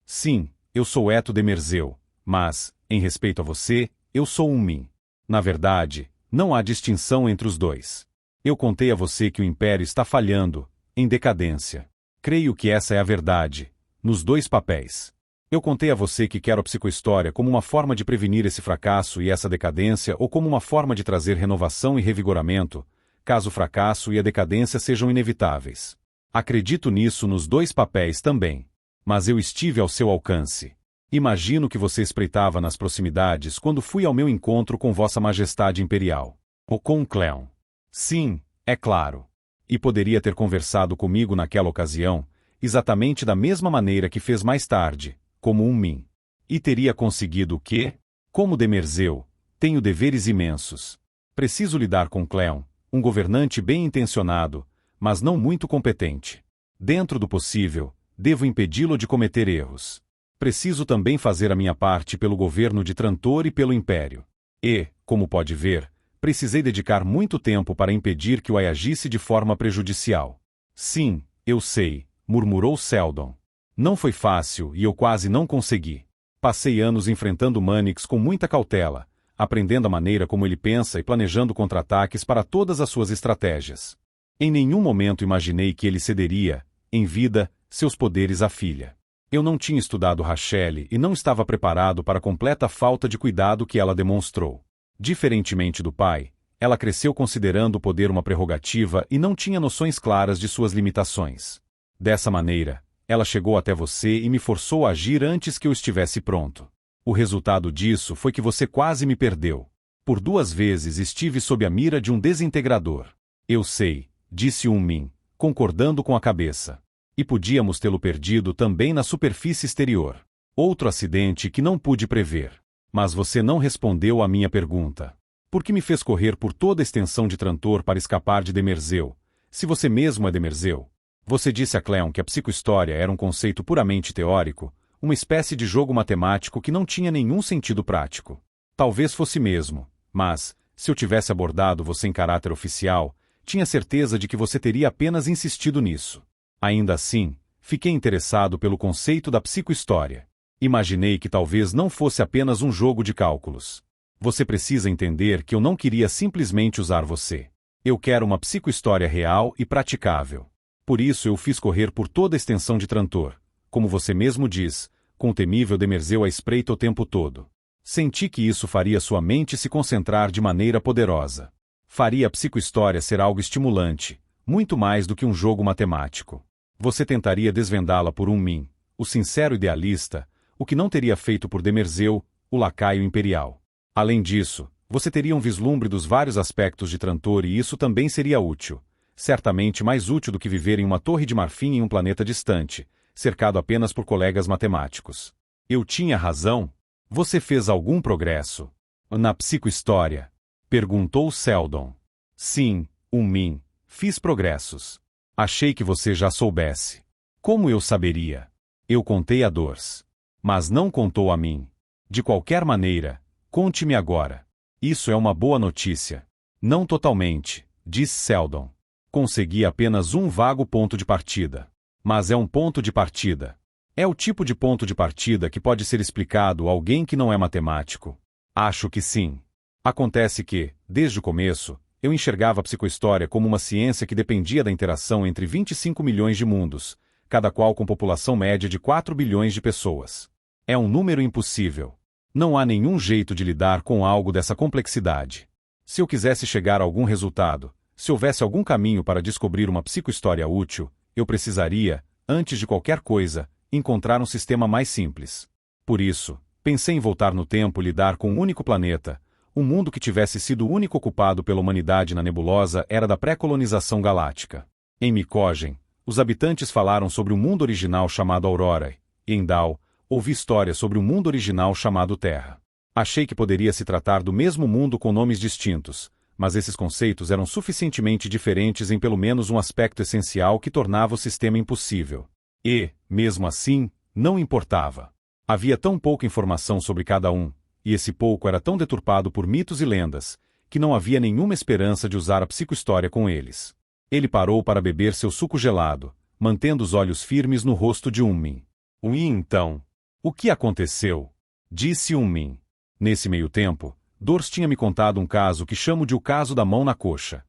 "Sim, eu sou Eto Demerzeu, mas, em respeito a você, eu sou Min. Na verdade, não há distinção entre os dois. Eu contei a você que o Império está falhando, em decadência. Creio que essa é a verdade, nos dois papéis. Eu contei a você que quero a psicohistória como uma forma de prevenir esse fracasso e essa decadência ou como uma forma de trazer renovação e revigoramento, caso o fracasso e a decadência sejam inevitáveis. Acredito nisso nos dois papéis também. Mas eu estive ao seu alcance. Imagino que você espreitava nas proximidades quando fui ao meu encontro com Vossa Majestade Imperial. Ou com Cleon. Sim, é claro. E poderia ter conversado comigo naquela ocasião, exatamente da mesma maneira que fez mais tarde, como Min. E teria conseguido o quê? Como Demerzeu, tenho deveres imensos. Preciso lidar com Cleon, um governante bem-intencionado, mas não muito competente. Dentro do possível, devo impedi-lo de cometer erros. Preciso também fazer a minha parte pelo governo de Trantor e pelo Império. E, como pode ver, precisei dedicar muito tempo para impedir que o agisse de forma prejudicial. Sim, eu sei, murmurou Seldon. Não foi fácil e eu quase não consegui. Passei anos enfrentando Mannix com muita cautela, aprendendo a maneira como ele pensa e planejando contra-ataques para todas as suas estratégias. Em nenhum momento imaginei que ele cederia, em vida, seus poderes à filha. Eu não tinha estudado Rachelle e não estava preparado para a completa falta de cuidado que ela demonstrou. Diferentemente do pai, ela cresceu considerando o poder uma prerrogativa e não tinha noções claras de suas limitações. Dessa maneira, ela chegou até você e me forçou a agir antes que eu estivesse pronto. O resultado disso foi que você quase me perdeu. Por 2 vezes estive sob a mira de um desintegrador. Eu sei, disse Min, concordando com a cabeça. E podíamos tê-lo perdido também na superfície exterior. Outro acidente que não pude prever. Mas você não respondeu à minha pergunta. Por que me fez correr por toda a extensão de Trantor para escapar de Demerzeu, se você mesmo é Demerzeu? Você disse a Cleon que a psicohistória era um conceito puramente teórico, uma espécie de jogo matemático que não tinha nenhum sentido prático. Talvez fosse mesmo, mas, se eu tivesse abordado você em caráter oficial, tinha certeza de que você teria apenas insistido nisso. Ainda assim, fiquei interessado pelo conceito da psicohistória. Imaginei que talvez não fosse apenas um jogo de cálculos. Você precisa entender que eu não queria simplesmente usar você. Eu quero uma psicohistória real e praticável. Por isso eu fiz correr por toda a extensão de Trantor, como você mesmo diz, com o temível Demerzeu à espreita o tempo todo. Senti que isso faria sua mente se concentrar de maneira poderosa. Faria a psicohistória ser algo estimulante, muito mais do que um jogo matemático. Você tentaria desvendá-la por Min, o sincero idealista, o que não teria feito por Demerzeu, o lacaio imperial. Além disso, você teria um vislumbre dos vários aspectos de Trantor e isso também seria útil. Certamente mais útil do que viver em uma torre de marfim em um planeta distante, cercado apenas por colegas matemáticos. Eu tinha razão? Você fez algum progresso? Na psicohistória? Perguntou Seldon. Sim, Min, fiz progressos. Achei que você já soubesse. Como eu saberia? Eu contei a Dors. Mas não contou a mim. De qualquer maneira, conte-me agora. Isso é uma boa notícia. Não totalmente, disse Seldon. Consegui apenas um vago ponto de partida. Mas é um ponto de partida. É o tipo de ponto de partida que pode ser explicado a alguém que não é matemático. Acho que sim. Acontece que, desde o começo, eu enxergava a psicohistória como uma ciência que dependia da interação entre 25 milhões de mundos, cada qual com população média de 4 bilhões de pessoas. É um número impossível. Não há nenhum jeito de lidar com algo dessa complexidade. Se eu quisesse chegar a algum resultado, Se houvesse algum caminho para descobrir uma psicohistória útil, eu precisaria, antes de qualquer coisa, encontrar um sistema mais simples. Por isso, pensei em voltar no tempo e lidar com um único planeta. Um mundo que tivesse sido o único ocupado pela humanidade na nebulosa era da pré-colonização galáctica. Em Mycógen, os habitantes falaram sobre um mundo original chamado Aurora, e em Dal, ouvi histórias sobre um mundo original chamado Terra. Achei que poderia se tratar do mesmo mundo com nomes distintos, mas esses conceitos eram suficientemente diferentes em pelo menos um aspecto essencial que tornava o sistema impossível. E, mesmo assim, não importava. Havia tão pouca informação sobre cada um, e esse pouco era tão deturpado por mitos e lendas, que não havia nenhuma esperança de usar a psicohistória com eles. Ele parou para beber seu suco gelado, mantendo os olhos firmes no rosto de Unmin. E então? O que aconteceu? Disse Unmin. Nesse meio tempo, Dors tinha me contado um caso que chamo de o caso da mão na coxa.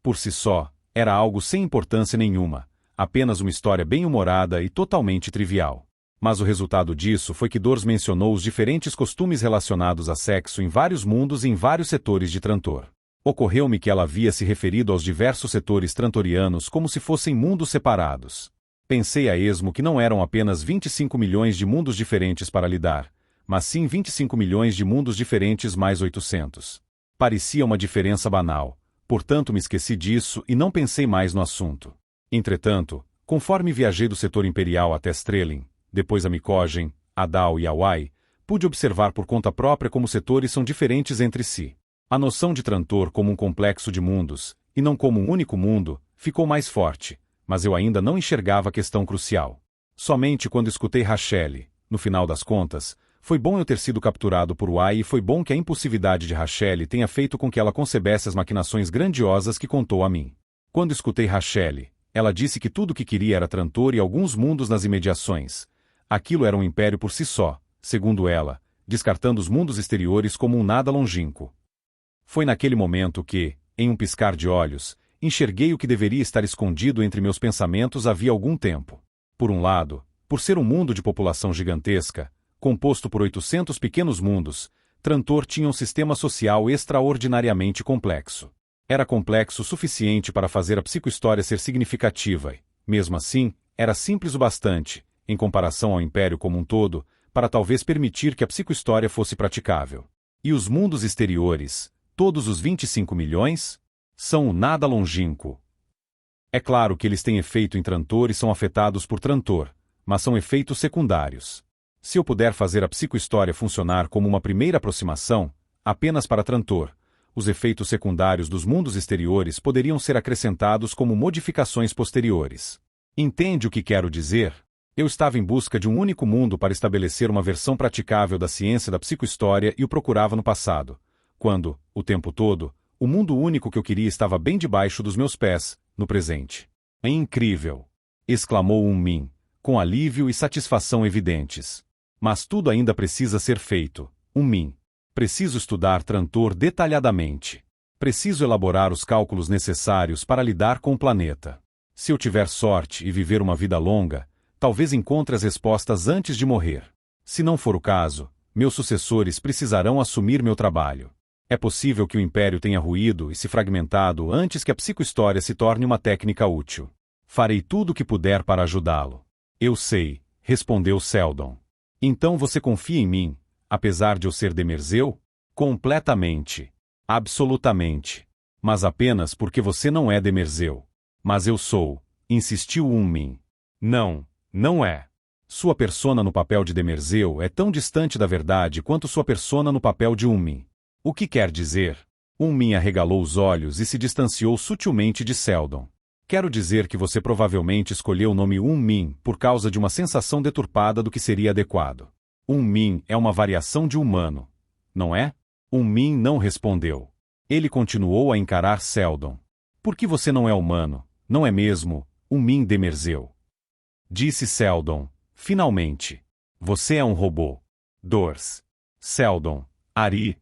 Por si só, era algo sem importância nenhuma, apenas uma história bem-humorada e totalmente trivial. Mas o resultado disso foi que Dors mencionou os diferentes costumes relacionados a sexo em vários mundos e em vários setores de Trantor. Ocorreu-me que ela havia se referido aos diversos setores trantorianos como se fossem mundos separados. Pensei a esmo que não eram apenas 25 milhões de mundos diferentes para lidar, mas sim 25 milhões de mundos diferentes mais 800. Parecia uma diferença banal, portanto me esqueci disso e não pensei mais no assunto. Entretanto, conforme viajei do setor imperial até Strelin, depois a Mycógen, a Dal e a Wai, pude observar por conta própria como os setores são diferentes entre si. A noção de Trantor como um complexo de mundos, e não como um único mundo, ficou mais forte, mas eu ainda não enxergava a questão crucial. Somente quando escutei Rachelle, no final das contas, foi bom eu ter sido capturado por Wai e foi bom que a impulsividade de Rachelle tenha feito com que ela concebesse as maquinações grandiosas que contou a mim. Quando escutei Rachelle, ela disse que tudo o que queria era Trantor e alguns mundos nas imediações. Aquilo era um império por si só, segundo ela, descartando os mundos exteriores como um nada longínquo. Foi naquele momento que, em um piscar de olhos, enxerguei o que deveria estar escondido entre meus pensamentos havia algum tempo. Por um lado, por ser um mundo de população gigantesca, composto por 800 pequenos mundos, Trantor tinha um sistema social extraordinariamente complexo. Era complexo o suficiente para fazer a psicohistória ser significativa e, mesmo assim, era simples o bastante, em comparação ao Império como um todo, para talvez permitir que a psicohistória fosse praticável. E os mundos exteriores, todos os 25 milhões, são o nada longínquo. É claro que eles têm efeito em Trantor e são afetados por Trantor, mas são efeitos secundários. Se eu puder fazer a psicohistória funcionar como uma primeira aproximação, apenas para Trantor, os efeitos secundários dos mundos exteriores poderiam ser acrescentados como modificações posteriores. Entende o que quero dizer? Eu estava em busca de um único mundo para estabelecer uma versão praticável da ciência da psicohistória e o procurava no passado, quando, o tempo todo, o mundo único que eu queria estava bem debaixo dos meus pés, no presente. É incrível! Exclamou Unmin, com alívio e satisfação evidentes. Mas tudo ainda precisa ser feito, Unmin. Preciso estudar Trantor detalhadamente. Preciso elaborar os cálculos necessários para lidar com o planeta. Se eu tiver sorte e viver uma vida longa, talvez encontre as respostas antes de morrer. Se não for o caso, meus sucessores precisarão assumir meu trabalho. É possível que o Império tenha ruído e se fragmentado antes que a psicohistória se torne uma técnica útil. Farei tudo o que puder para ajudá-lo. Eu sei, respondeu Seldon. Então você confia em mim, apesar de eu ser Demerzeu? Completamente. Absolutamente. Mas apenas porque você não é Demerzeu. Mas eu sou, insistiu Unmin. Não, não é. Sua persona no papel de Demerzeu é tão distante da verdade quanto sua persona no papel de Unmin. O que quer dizer? Unmin arregalou os olhos e se distanciou sutilmente de Seldon. Quero dizer que você provavelmente escolheu o nome Unmin por causa de uma sensação deturpada do que seria adequado. Unmin é uma variação de humano, não é? Unmin não respondeu. Ele continuou a encarar Seldon. Por que você não é humano, não é mesmo, Unmin Demerzeu? Disse Seldon, finalmente. Você é um robô. Dors. Seldon. Ari.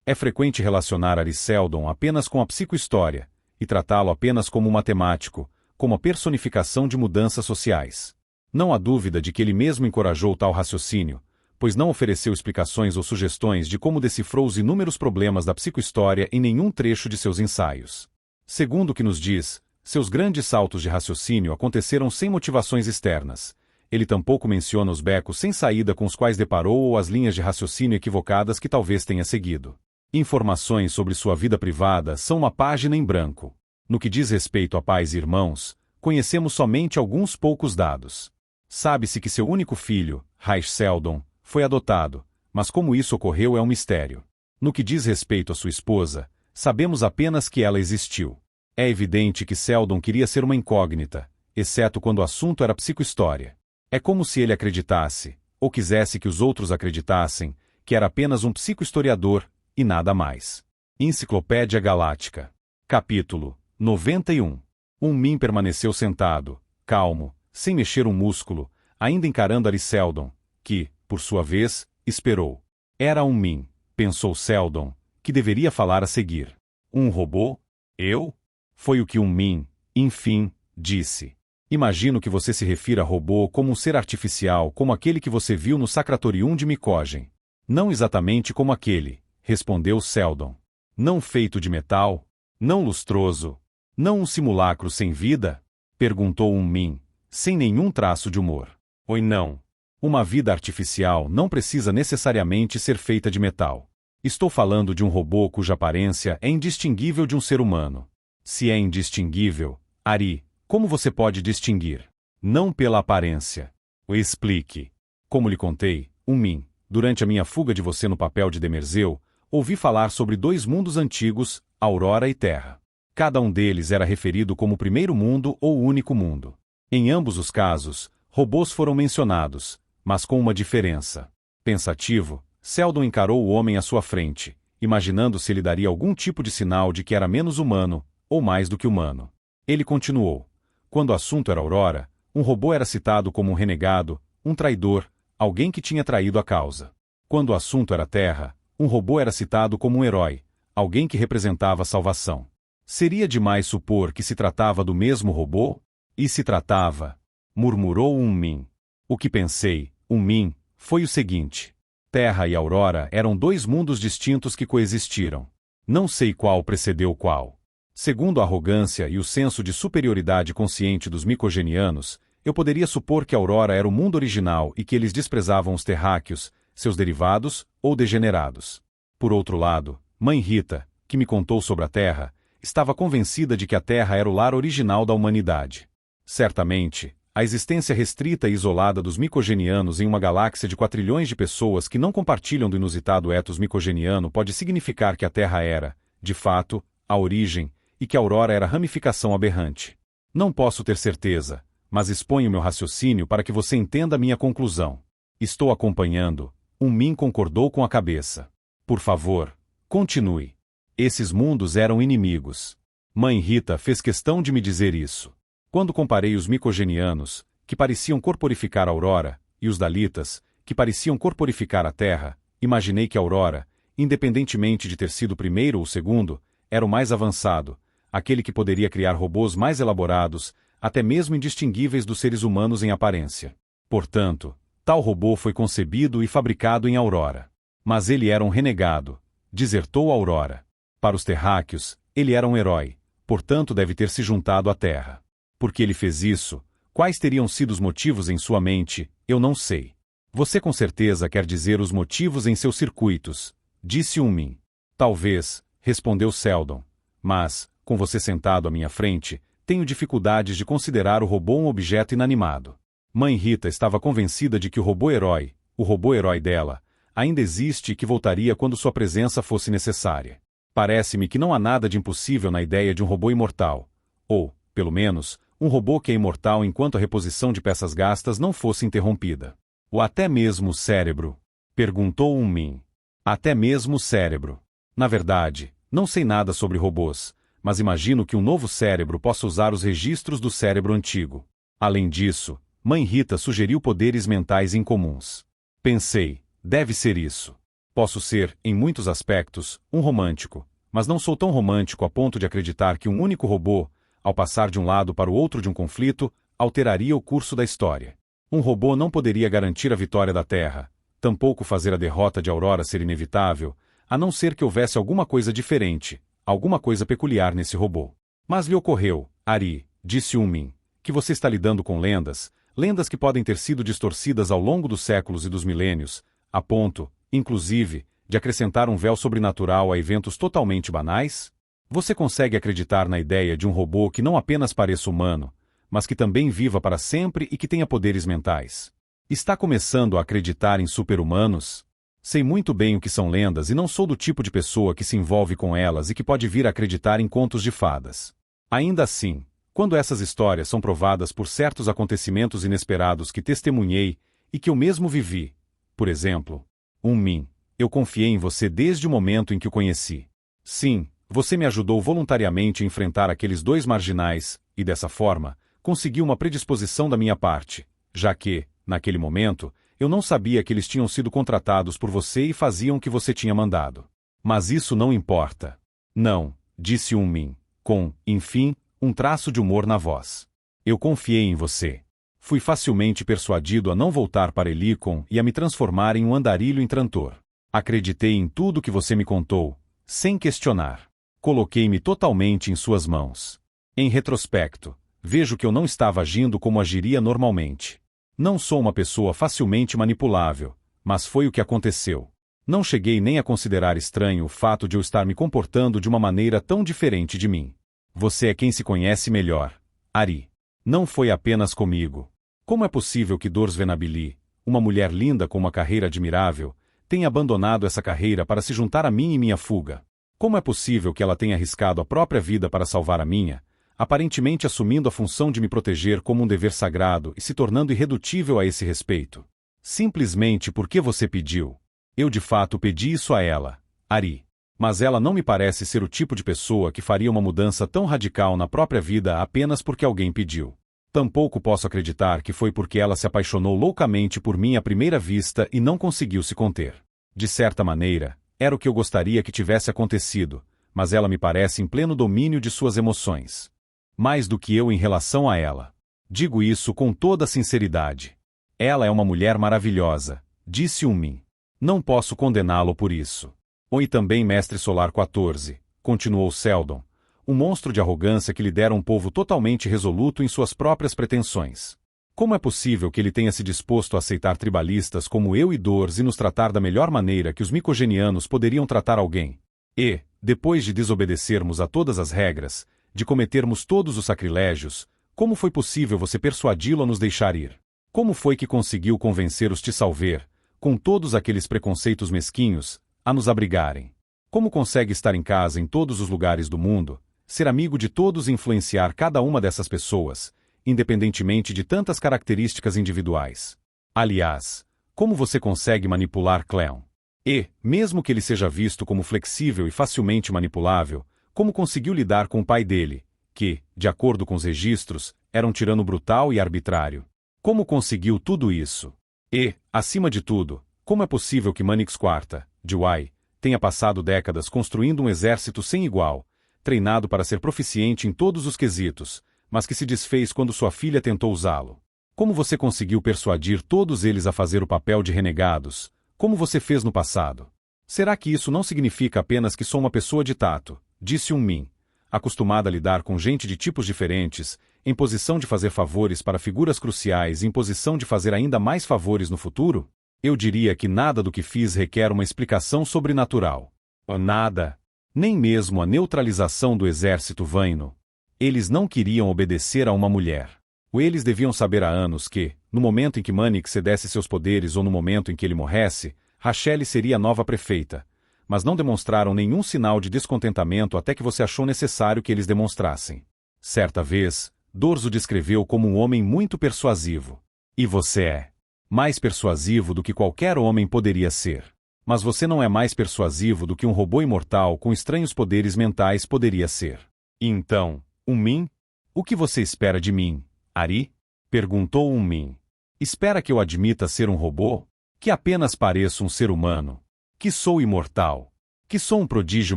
É frequente relacionar Ari Seldon apenas com a psicohistória, e tratá-lo apenas como um matemático, como a personificação de mudanças sociais. Não há dúvida de que ele mesmo encorajou tal raciocínio, pois não ofereceu explicações ou sugestões de como decifrou os inúmeros problemas da psicohistória em nenhum trecho de seus ensaios. Segundo o que nos diz, seus grandes saltos de raciocínio aconteceram sem motivações externas. Ele tampouco menciona os becos sem saída com os quais deparou ou as linhas de raciocínio equivocadas que talvez tenha seguido. Informações sobre sua vida privada são uma página em branco. No que diz respeito a pais e irmãos, conhecemos somente alguns poucos dados. Sabe-se que seu único filho, Reich Seldon, foi adotado, mas como isso ocorreu é um mistério. No que diz respeito à sua esposa, sabemos apenas que ela existiu. É evidente que Seldon queria ser uma incógnita, exceto quando o assunto era psicohistória. É como se ele acreditasse, ou quisesse que os outros acreditassem, que era apenas um psicohistoriador, e nada mais. Enciclopédia Galáctica. Capítulo 91. Min permaneceu sentado, calmo, sem mexer um músculo, ainda encarando Seldon, que, por sua vez, esperou. Era Min, pensou Seldon, que deveria falar a seguir. Um robô? Eu? Foi o que Min, enfim, disse. Imagino que você se refira a robô como um ser artificial como aquele que você viu no Sacratorium de Mycogem. Não exatamente como aquele, respondeu Seldon. Não feito de metal? Não lustroso? Não um simulacro sem vida? Perguntou Min, sem nenhum traço de humor. Oi não. Uma vida artificial não precisa necessariamente ser feita de metal. Estou falando de um robô cuja aparência é indistinguível de um ser humano. Se é indistinguível, Ari, como você pode distinguir? Não pela aparência. Explique. Como lhe contei, Min, durante a minha fuga de você no papel de Demerseu, ouvi falar sobre dois mundos antigos, Aurora e Terra. Cada um deles era referido como o primeiro mundo ou o único mundo. Em ambos os casos, robôs foram mencionados, mas com uma diferença. Pensativo, Seldon encarou o homem à sua frente, imaginando se ele daria algum tipo de sinal de que era menos humano, ou mais do que humano. Ele continuou. Quando o assunto era Aurora, um robô era citado como um renegado, um traidor, alguém que tinha traído a causa. Quando o assunto era Terra, um robô era citado como um herói, alguém que representava a salvação. Seria demais supor que se tratava do mesmo robô? E se tratava? Murmurou Min. O que pensei, Min, foi o seguinte. Terra e Aurora eram dois mundos distintos que coexistiram. Não sei qual precedeu qual. Segundo a arrogância e o senso de superioridade consciente dos micogenianos, eu poderia supor que Aurora era o mundo original e que eles desprezavam os terráqueos, seus derivados ou degenerados. Por outro lado, Mãe Rita, que me contou sobre a Terra, estava convencida de que a Terra era o lar original da humanidade. Certamente, a existência restrita e isolada dos micogenianos em uma galáxia de 4 trilhões de pessoas que não compartilham do inusitado ethos micogeniano pode significar que a Terra era, de fato, a origem, e que a Aurora era ramificação aberrante. Não posso ter certeza, mas exponho meu raciocínio para que você entenda minha conclusão. Estou acompanhando. Min concordou com a cabeça. Por favor, continue. Esses mundos eram inimigos. Mãe Rita fez questão de me dizer isso. Quando comparei os micogenianos, que pareciam corporificar a Aurora, e os Dalitas, que pareciam corporificar a Terra, imaginei que a Aurora, independentemente de ter sido o primeiro ou o segundo, era o mais avançado, aquele que poderia criar robôs mais elaborados, até mesmo indistinguíveis dos seres humanos em aparência. Portanto, tal robô foi concebido e fabricado em Aurora. Mas ele era um renegado. Desertou a Aurora. Para os terráqueos, ele era um herói, portanto deve ter se juntado à Terra. Por que ele fez isso? Quais teriam sido os motivos em sua mente? Eu não sei. Você com certeza quer dizer os motivos em seus circuitos, disse Min. Talvez, respondeu Seldon. Mas, com você sentado à minha frente, tenho dificuldades de considerar o robô um objeto inanimado. Mãe Rita estava convencida de que o robô herói dela, ainda existe e que voltaria quando sua presença fosse necessária. Parece-me que não há nada de impossível na ideia de um robô imortal. Ou, pelo menos, um robô que é imortal enquanto a reposição de peças gastas não fosse interrompida. Ou até mesmo o cérebro? Perguntou Min. Até mesmo o cérebro. Na verdade, não sei nada sobre robôs, mas imagino que um novo cérebro possa usar os registros do cérebro antigo. Além disso, Mãe Rita sugeriu poderes mentais incomuns. Pensei, deve ser isso. Posso ser, em muitos aspectos, um romântico, mas não sou tão romântico a ponto de acreditar que um único robô, ao passar de um lado para o outro de um conflito, alteraria o curso da história. Um robô não poderia garantir a vitória da Terra, tampouco fazer a derrota de Aurora ser inevitável, a não ser que houvesse alguma coisa diferente, alguma coisa peculiar nesse robô. Mas lhe ocorreu, Ari, disse Unmin, que você está lidando com lendas, lendas que podem ter sido distorcidas ao longo dos séculos e dos milênios, a ponto, inclusive, de acrescentar um véu sobrenatural a eventos totalmente banais? Você consegue acreditar na ideia de um robô que não apenas pareça humano, mas que também viva para sempre e que tenha poderes mentais? Está começando a acreditar em super-humanos? Sei muito bem o que são lendas e não sou do tipo de pessoa que se envolve com elas e que pode vir a acreditar em contos de fadas. Ainda assim, quando essas histórias são provadas por certos acontecimentos inesperados que testemunhei e que eu mesmo vivi, por exemplo, Unmin, eu confiei em você desde o momento em que o conheci. Sim, você me ajudou voluntariamente a enfrentar aqueles dois marginais, e dessa forma, conseguiu uma predisposição da minha parte, já que, naquele momento, eu não sabia que eles tinham sido contratados por você e faziam o que você tinha mandado. Mas isso não importa. Não, disse Unmin, com, enfim, um traço de humor na voz. Eu confiei em você. Fui facilmente persuadido a não voltar para Helicon e a me transformar em um andarilho intrantor. Acreditei em tudo que você me contou, sem questionar. Coloquei-me totalmente em suas mãos. Em retrospecto, vejo que eu não estava agindo como agiria normalmente. Não sou uma pessoa facilmente manipulável, mas foi o que aconteceu. Não cheguei nem a considerar estranho o fato de eu estar me comportando de uma maneira tão diferente de mim. Você é quem se conhece melhor, Ari. Não foi apenas comigo. Como é possível que Dors Venabili, uma mulher linda com uma carreira admirável, tenha abandonado essa carreira para se juntar a mim em minha fuga? Como é possível que ela tenha arriscado a própria vida para salvar a minha, aparentemente assumindo a função de me proteger como um dever sagrado e se tornando irredutível a esse respeito? Simplesmente porque você pediu. Eu de fato pedi isso a ela, Ari. Mas ela não me parece ser o tipo de pessoa que faria uma mudança tão radical na própria vida apenas porque alguém pediu. Tampouco posso acreditar que foi porque ela se apaixonou loucamente por mim à primeira vista e não conseguiu se conter. De certa maneira, era o que eu gostaria que tivesse acontecido, mas ela me parece em pleno domínio de suas emoções. Mais do que eu em relação a ela. Digo isso com toda sinceridade. Ela é uma mulher maravilhosa, disse Unmin. Não posso condená-lo por isso. E também Mestre Solar 14, continuou Seldon, um monstro de arrogância que lidera um povo totalmente resoluto em suas próprias pretensões. Como é possível que ele tenha se disposto a aceitar tribalistas como eu e Dors e nos tratar da melhor maneira que os micogenianos poderiam tratar alguém? E, depois de desobedecermos a todas as regras, de cometermos todos os sacrilégios, como foi possível você persuadi-lo a nos deixar ir? Como foi que conseguiu convencer os Tissalver, com todos aqueles preconceitos mesquinhos, a nos abrigarem? Como consegue estar em casa em todos os lugares do mundo, ser amigo de todos e influenciar cada uma dessas pessoas, independentemente de tantas características individuais? Aliás, como você consegue manipular Cleon? E, mesmo que ele seja visto como flexível e facilmente manipulável, como conseguiu lidar com o pai dele, que, de acordo com os registros, era um tirano brutal e arbitrário? Como conseguiu tudo isso? E, acima de tudo, como é possível que Manix IV, de Wai, tenha passado décadas construindo um exército sem igual, treinado para ser proficiente em todos os quesitos, mas que se desfez quando sua filha tentou usá-lo? Como você conseguiu persuadir todos eles a fazer o papel de renegados, como você fez no passado? Será que isso não significa apenas que sou uma pessoa de tato, disse Unmin, acostumada a lidar com gente de tipos diferentes, em posição de fazer favores para figuras cruciais e em posição de fazer ainda mais favores no futuro? Eu diria que nada do que fiz requer uma explicação sobrenatural. Nada. Nem mesmo a neutralização do exército Vaino. Eles não queriam obedecer a uma mulher. Eles deviam saber há anos que, no momento em que Manix cedesse seus poderes ou no momento em que ele morresse, Rachelle seria a nova prefeita. Mas não demonstraram nenhum sinal de descontentamento até que você achou necessário que eles demonstrassem. Certa vez, Dors o descreveu como um homem muito persuasivo. E você é mais persuasivo do que qualquer homem poderia ser. Mas você não é mais persuasivo do que um robô imortal com estranhos poderes mentais poderia ser. Então, Unmin? O que você espera de mim, Ari? Perguntou Unmin. Espera que eu admita ser um robô? Que apenas pareço um ser humano? Que sou imortal? Que sou um prodígio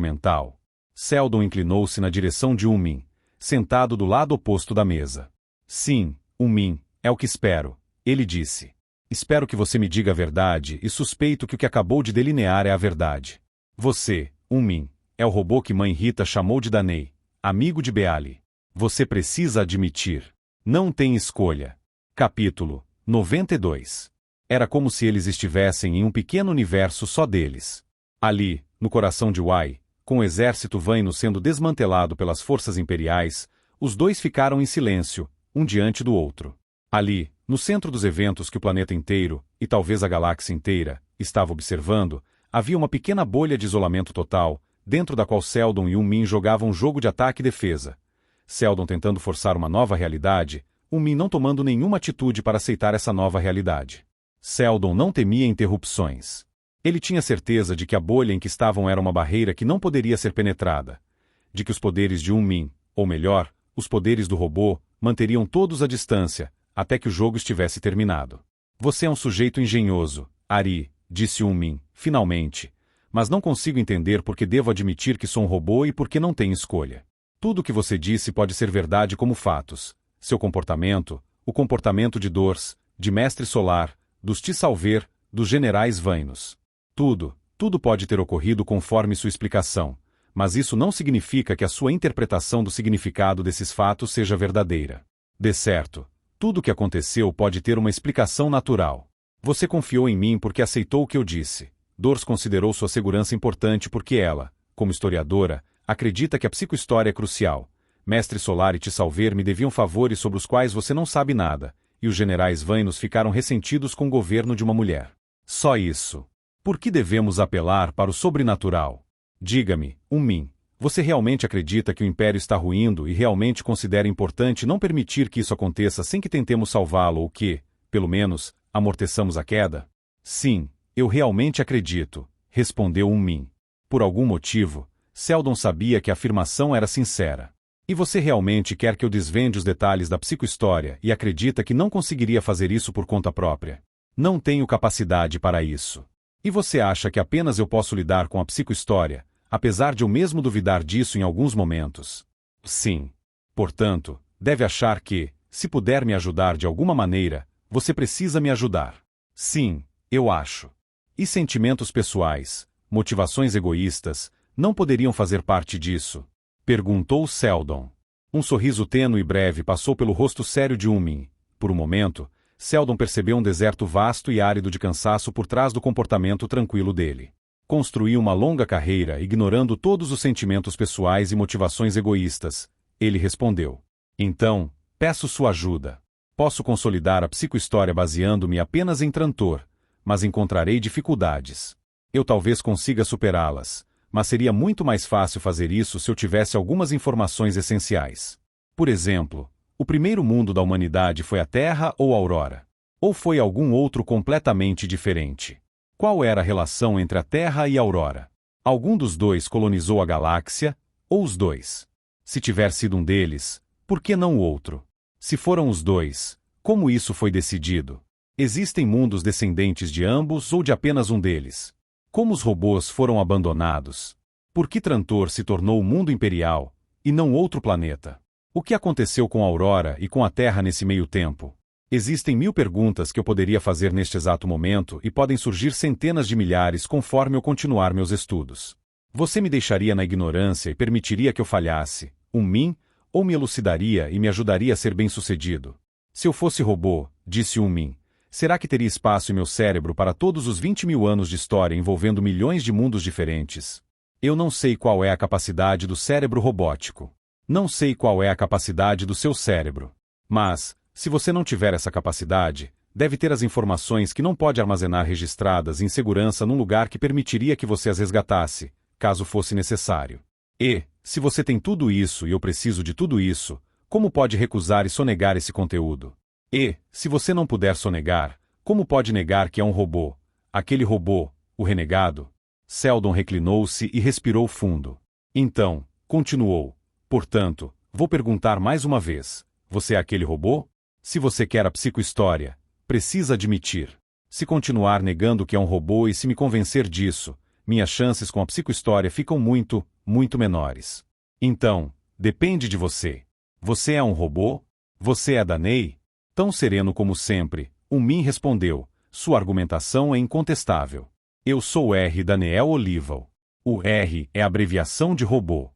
mental? Seldon inclinou-se na direção de Unmin, sentado do lado oposto da mesa. Sim, Unmin, é o que espero, ele disse. Espero que você me diga a verdade e suspeito que o que acabou de delinear é a verdade. Você, Unmin, é o robô que Mãe Rita chamou de Danei, amigo de Beali. Você precisa admitir. Não tem escolha. Capítulo 92. Era como se eles estivessem em um pequeno universo só deles. Ali, no coração de Wai, com o exército Vaino sendo desmantelado pelas forças imperiais, os dois ficaram em silêncio, um diante do outro. Ali, no centro dos eventos que o planeta inteiro, e talvez a galáxia inteira, estava observando, havia uma pequena bolha de isolamento total, dentro da qual Seldon e Min jogavam um jogo de ataque e defesa. Seldon tentando forçar uma nova realidade, Min não tomando nenhuma atitude para aceitar essa nova realidade. Seldon não temia interrupções. Ele tinha certeza de que a bolha em que estavam era uma barreira que não poderia ser penetrada. De que os poderes de Min, ou melhor, os poderes do robô, manteriam todos à distância, até que o jogo estivesse terminado. Você é um sujeito engenhoso, Ari, disse Min, finalmente. Mas não consigo entender por que devo admitir que sou um robô e por que não tenho escolha. Tudo o que você disse pode ser verdade como fatos. Seu comportamento, o comportamento de Dors, de Mestre Solar, dos Tissalver, dos generais Vainos. Tudo pode ter ocorrido conforme sua explicação, mas isso não significa que a sua interpretação do significado desses fatos seja verdadeira. De certo, tudo o que aconteceu pode ter uma explicação natural. Você confiou em mim porque aceitou o que eu disse. Dors considerou sua segurança importante porque ela, como historiadora, acredita que a psicohistória é crucial. Mestre Solar e Tissalver me deviam favores sobre os quais você não sabe nada, e os generais Vainos ficaram ressentidos com o governo de uma mulher. Só isso. Por que devemos apelar para o sobrenatural? Diga-me, Min, você realmente acredita que o Império está ruindo e realmente considera importante não permitir que isso aconteça sem que tentemos salvá-lo ou que, pelo menos, amorteçamos a queda? Sim, eu realmente acredito, respondeu Min. Por algum motivo, Seldon sabia que a afirmação era sincera. E você realmente quer que eu desvende os detalhes da psicohistória e acredita que não conseguiria fazer isso por conta própria? Não tenho capacidade para isso. E você acha que apenas eu posso lidar com a psicohistória, apesar de eu mesmo duvidar disso em alguns momentos? Sim. Portanto, deve achar que, se puder me ajudar de alguma maneira, você precisa me ajudar. Sim, eu acho. E sentimentos pessoais, motivações egoístas, não poderiam fazer parte disso? Perguntou Seldon. Um sorriso tênue e breve passou pelo rosto sério de Min. Por um momento, Seldon percebeu um deserto vasto e árido de cansaço por trás do comportamento tranquilo dele. Construiu uma longa carreira ignorando todos os sentimentos pessoais e motivações egoístas. Ele respondeu. Então, peço sua ajuda. Posso consolidar a psicohistória baseando-me apenas em Trantor, mas encontrarei dificuldades. Eu talvez consiga superá-las, mas seria muito mais fácil fazer isso se eu tivesse algumas informações essenciais. Por exemplo, o primeiro mundo da humanidade foi a Terra ou a Aurora? Ou foi algum outro completamente diferente? Qual era a relação entre a Terra e a Aurora? Algum dos dois colonizou a galáxia, ou os dois? Se tiver sido um deles, por que não o outro? Se foram os dois, como isso foi decidido? Existem mundos descendentes de ambos ou de apenas um deles? Como os robôs foram abandonados? Por que Trantor se tornou o mundo imperial, e não outro planeta? O que aconteceu com a Aurora e com a Terra nesse meio tempo? Existem 1000 perguntas que eu poderia fazer neste exato momento e podem surgir centenas de milhares conforme eu continuar meus estudos. Você me deixaria na ignorância e permitiria que eu falhasse, Min, ou me elucidaria e me ajudaria a ser bem-sucedido? Se eu fosse robô, disse Min, será que teria espaço em meu cérebro para todos os 20.000 anos de história envolvendo milhões de mundos diferentes? Eu não sei qual é a capacidade do cérebro robótico. Não sei qual é a capacidade do seu cérebro. Mas, se você não tiver essa capacidade, deve ter as informações que não pode armazenar registradas em segurança num lugar que permitiria que você as resgatasse, caso fosse necessário. E, se você tem tudo isso e eu preciso de tudo isso, como pode recusar e sonegar esse conteúdo? E, se você não puder sonegar, como pode negar que é um robô? Aquele robô, o renegado? Seldon reclinou-se e respirou fundo. Então, continuou. Portanto, vou perguntar mais uma vez. Você é aquele robô? Se você quer a psicohistória, precisa admitir. Se continuar negando que é um robô e se me convencer disso, minhas chances com a psicohistória ficam muito, muito menores. Então, depende de você. Você é um robô? Você é Danei? Tão sereno como sempre, Min respondeu. Sua argumentação é incontestável. Eu sou R. Daniel Olival. O R é a abreviação de robô.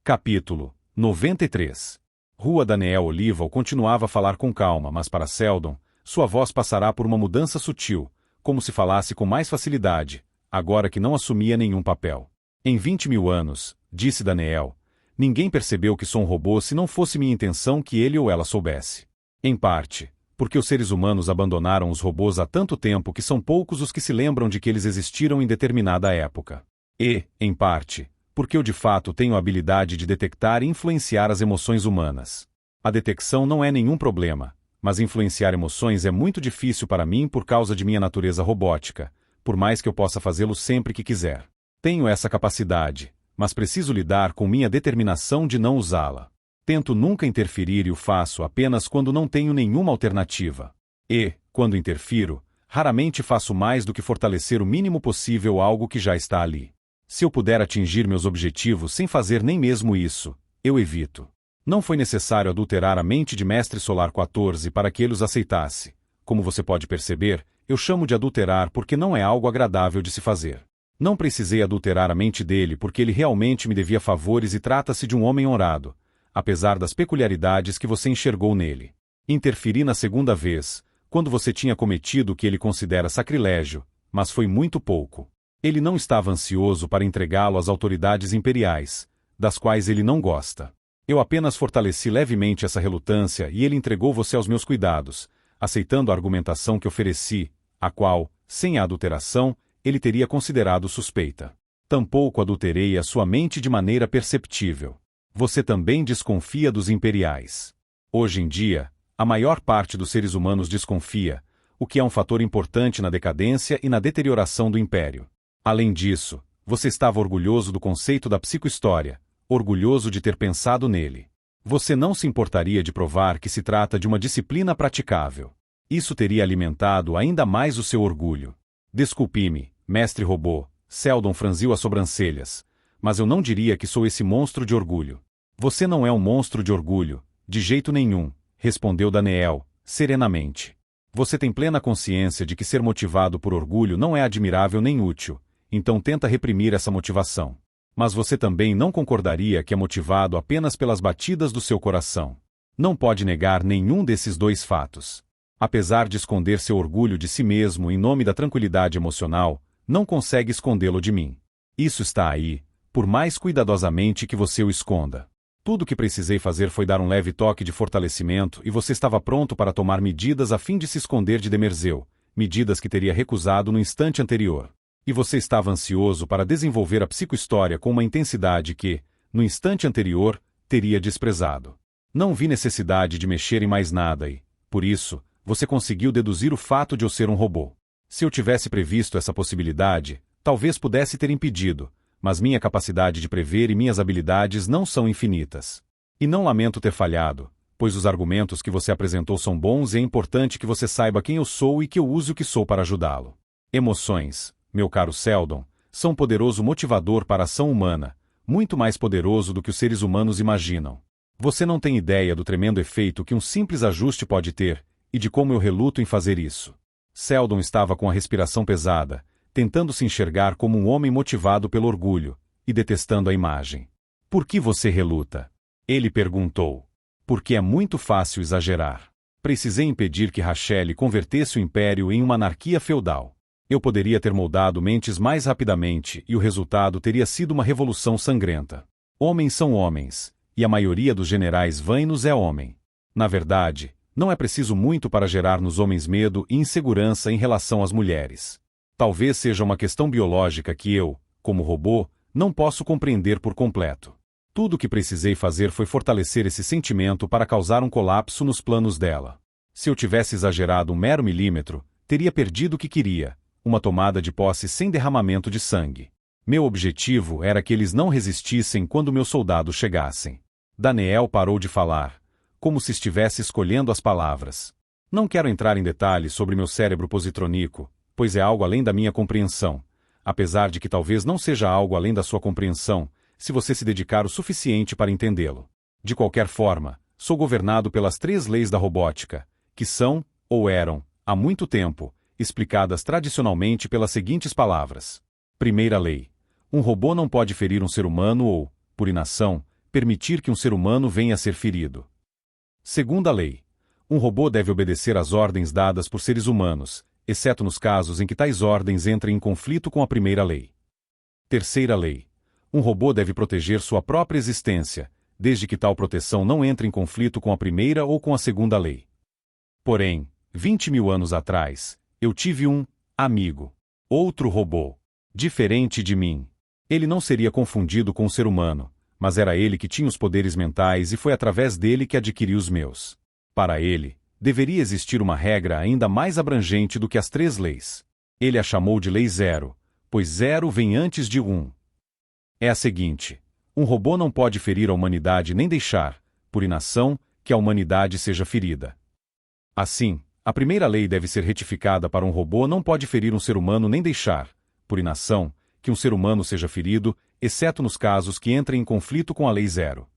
Capítulo 93. Rua Daniel Olival continuava a falar com calma, mas para Seldon, sua voz passará por uma mudança sutil, como se falasse com mais facilidade, agora que não assumia nenhum papel. Em 20.000 anos, disse Daniel, ninguém percebeu que sou um robô se não fosse minha intenção que ele ou ela soubesse. Em parte, porque os seres humanos abandonaram os robôs há tanto tempo que são poucos os que se lembram de que eles existiram em determinada época. E, em parte, porque eu de fato tenho a habilidade de detectar e influenciar as emoções humanas. A detecção não é nenhum problema, mas influenciar emoções é muito difícil para mim por causa de minha natureza robótica, por mais que eu possa fazê-lo sempre que quiser. Tenho essa capacidade, mas preciso lidar com minha determinação de não usá-la. Tento nunca interferir e o faço apenas quando não tenho nenhuma alternativa. E, quando interfiro, raramente faço mais do que fortalecer o mínimo possível algo que já está ali. Se eu puder atingir meus objetivos sem fazer nem mesmo isso, eu evito. Não foi necessário adulterar a mente de Mestre Solar 14 para que ele os aceitasse. Como você pode perceber, eu chamo de adulterar porque não é algo agradável de se fazer. Não precisei adulterar a mente dele porque ele realmente me devia favores e trata-se de um homem honrado, apesar das peculiaridades que você enxergou nele. Interferi na segunda vez, quando você tinha cometido o que ele considera sacrilégio, mas foi muito pouco. Ele não estava ansioso para entregá-lo às autoridades imperiais, das quais ele não gosta. Eu apenas fortaleci levemente essa relutância e ele entregou você aos meus cuidados, aceitando a argumentação que ofereci, a qual, sem a adulteração, ele teria considerado suspeita. Tampouco adulterei a sua mente de maneira perceptível. Você também desconfia dos imperiais. Hoje em dia, a maior parte dos seres humanos desconfia, o que é um fator importante na decadência e na deterioração do império. Além disso, você estava orgulhoso do conceito da psicohistória, orgulhoso de ter pensado nele. Você não se importaria de provar que se trata de uma disciplina praticável. Isso teria alimentado ainda mais o seu orgulho. Desculpe-me, mestre robô, Seldon franziu as sobrancelhas, mas eu não diria que sou esse monstro de orgulho. Você não é um monstro de orgulho, de jeito nenhum, respondeu Daniel, serenamente. Você tem plena consciência de que ser motivado por orgulho não é admirável nem útil, então tenta reprimir essa motivação. Mas você também não concordaria que é motivado apenas pelas batidas do seu coração. Não pode negar nenhum desses dois fatos. Apesar de esconder seu orgulho de si mesmo em nome da tranquilidade emocional, não consegue escondê-lo de mim. Isso está aí, por mais cuidadosamente que você o esconda. Tudo o que precisei fazer foi dar um leve toque de fortalecimento e você estava pronto para tomar medidas a fim de se esconder de Demerzeu, medidas que teria recusado no instante anterior. E você estava ansioso para desenvolver a psicohistória com uma intensidade que, no instante anterior, teria desprezado. Não vi necessidade de mexer em mais nada e, por isso, você conseguiu deduzir o fato de eu ser um robô. Se eu tivesse previsto essa possibilidade, talvez pudesse ter impedido, mas minha capacidade de prever e minhas habilidades não são infinitas. E não lamento ter falhado, pois os argumentos que você apresentou são bons e é importante que você saiba quem eu sou e que eu use o que sou para ajudá-lo. Emoções, meu caro Seldon, são um poderoso motivador para a ação humana, muito mais poderoso do que os seres humanos imaginam. Você não tem ideia do tremendo efeito que um simples ajuste pode ter, e de como eu reluto em fazer isso. Seldon estava com a respiração pesada, tentando se enxergar como um homem motivado pelo orgulho, e detestando a imagem. Por que você reluta? Ele perguntou. Porque é muito fácil exagerar. Precisei impedir que Rachel convertesse o império em uma anarquia feudal. Eu poderia ter moldado mentes mais rapidamente e o resultado teria sido uma revolução sangrenta. Homens são homens, e a maioria dos generais vainos é homem. Na verdade, não é preciso muito para gerar nos homens medo e insegurança em relação às mulheres. Talvez seja uma questão biológica que eu, como robô, não posso compreender por completo. Tudo o que precisei fazer foi fortalecer esse sentimento para causar um colapso nos planos dela. Se eu tivesse exagerado um mero milímetro, teria perdido o que queria, uma tomada de posse sem derramamento de sangue. Meu objetivo era que eles não resistissem quando meus soldados chegassem. Daniel parou de falar, como se estivesse escolhendo as palavras. Não quero entrar em detalhes sobre meu cérebro positrônico, pois é algo além da minha compreensão, apesar de que talvez não seja algo além da sua compreensão, se você se dedicar o suficiente para entendê-lo. De qualquer forma, sou governado pelas 3 leis da robótica, que são, ou eram, há muito tempo, explicadas tradicionalmente pelas seguintes palavras. Primeira lei. Um robô não pode ferir um ser humano ou, por inação, permitir que um ser humano venha a ser ferido. Segunda lei. Um robô deve obedecer às ordens dadas por seres humanos, exceto nos casos em que tais ordens entrem em conflito com a primeira lei. Terceira lei. Um robô deve proteger sua própria existência, desde que tal proteção não entre em conflito com a primeira ou com a segunda lei. Porém, 20.000 anos atrás, eu tive um amigo. Outro robô. Diferente de mim. Ele não seria confundido com um ser humano, mas era ele que tinha os poderes mentais e foi através dele que adquiri os meus. Para ele, deveria existir uma regra ainda mais abrangente do que as 3 leis. Ele a chamou de Lei Zero, pois zero vem antes de 1. É a seguinte: um robô não pode ferir a humanidade nem deixar, por inação, que a humanidade seja ferida. Assim, a primeira lei deve ser retificada para um robô não pode ferir um ser humano nem deixar, por inação, que um ser humano seja ferido, exceto nos casos que entrem em conflito com a Lei Zero.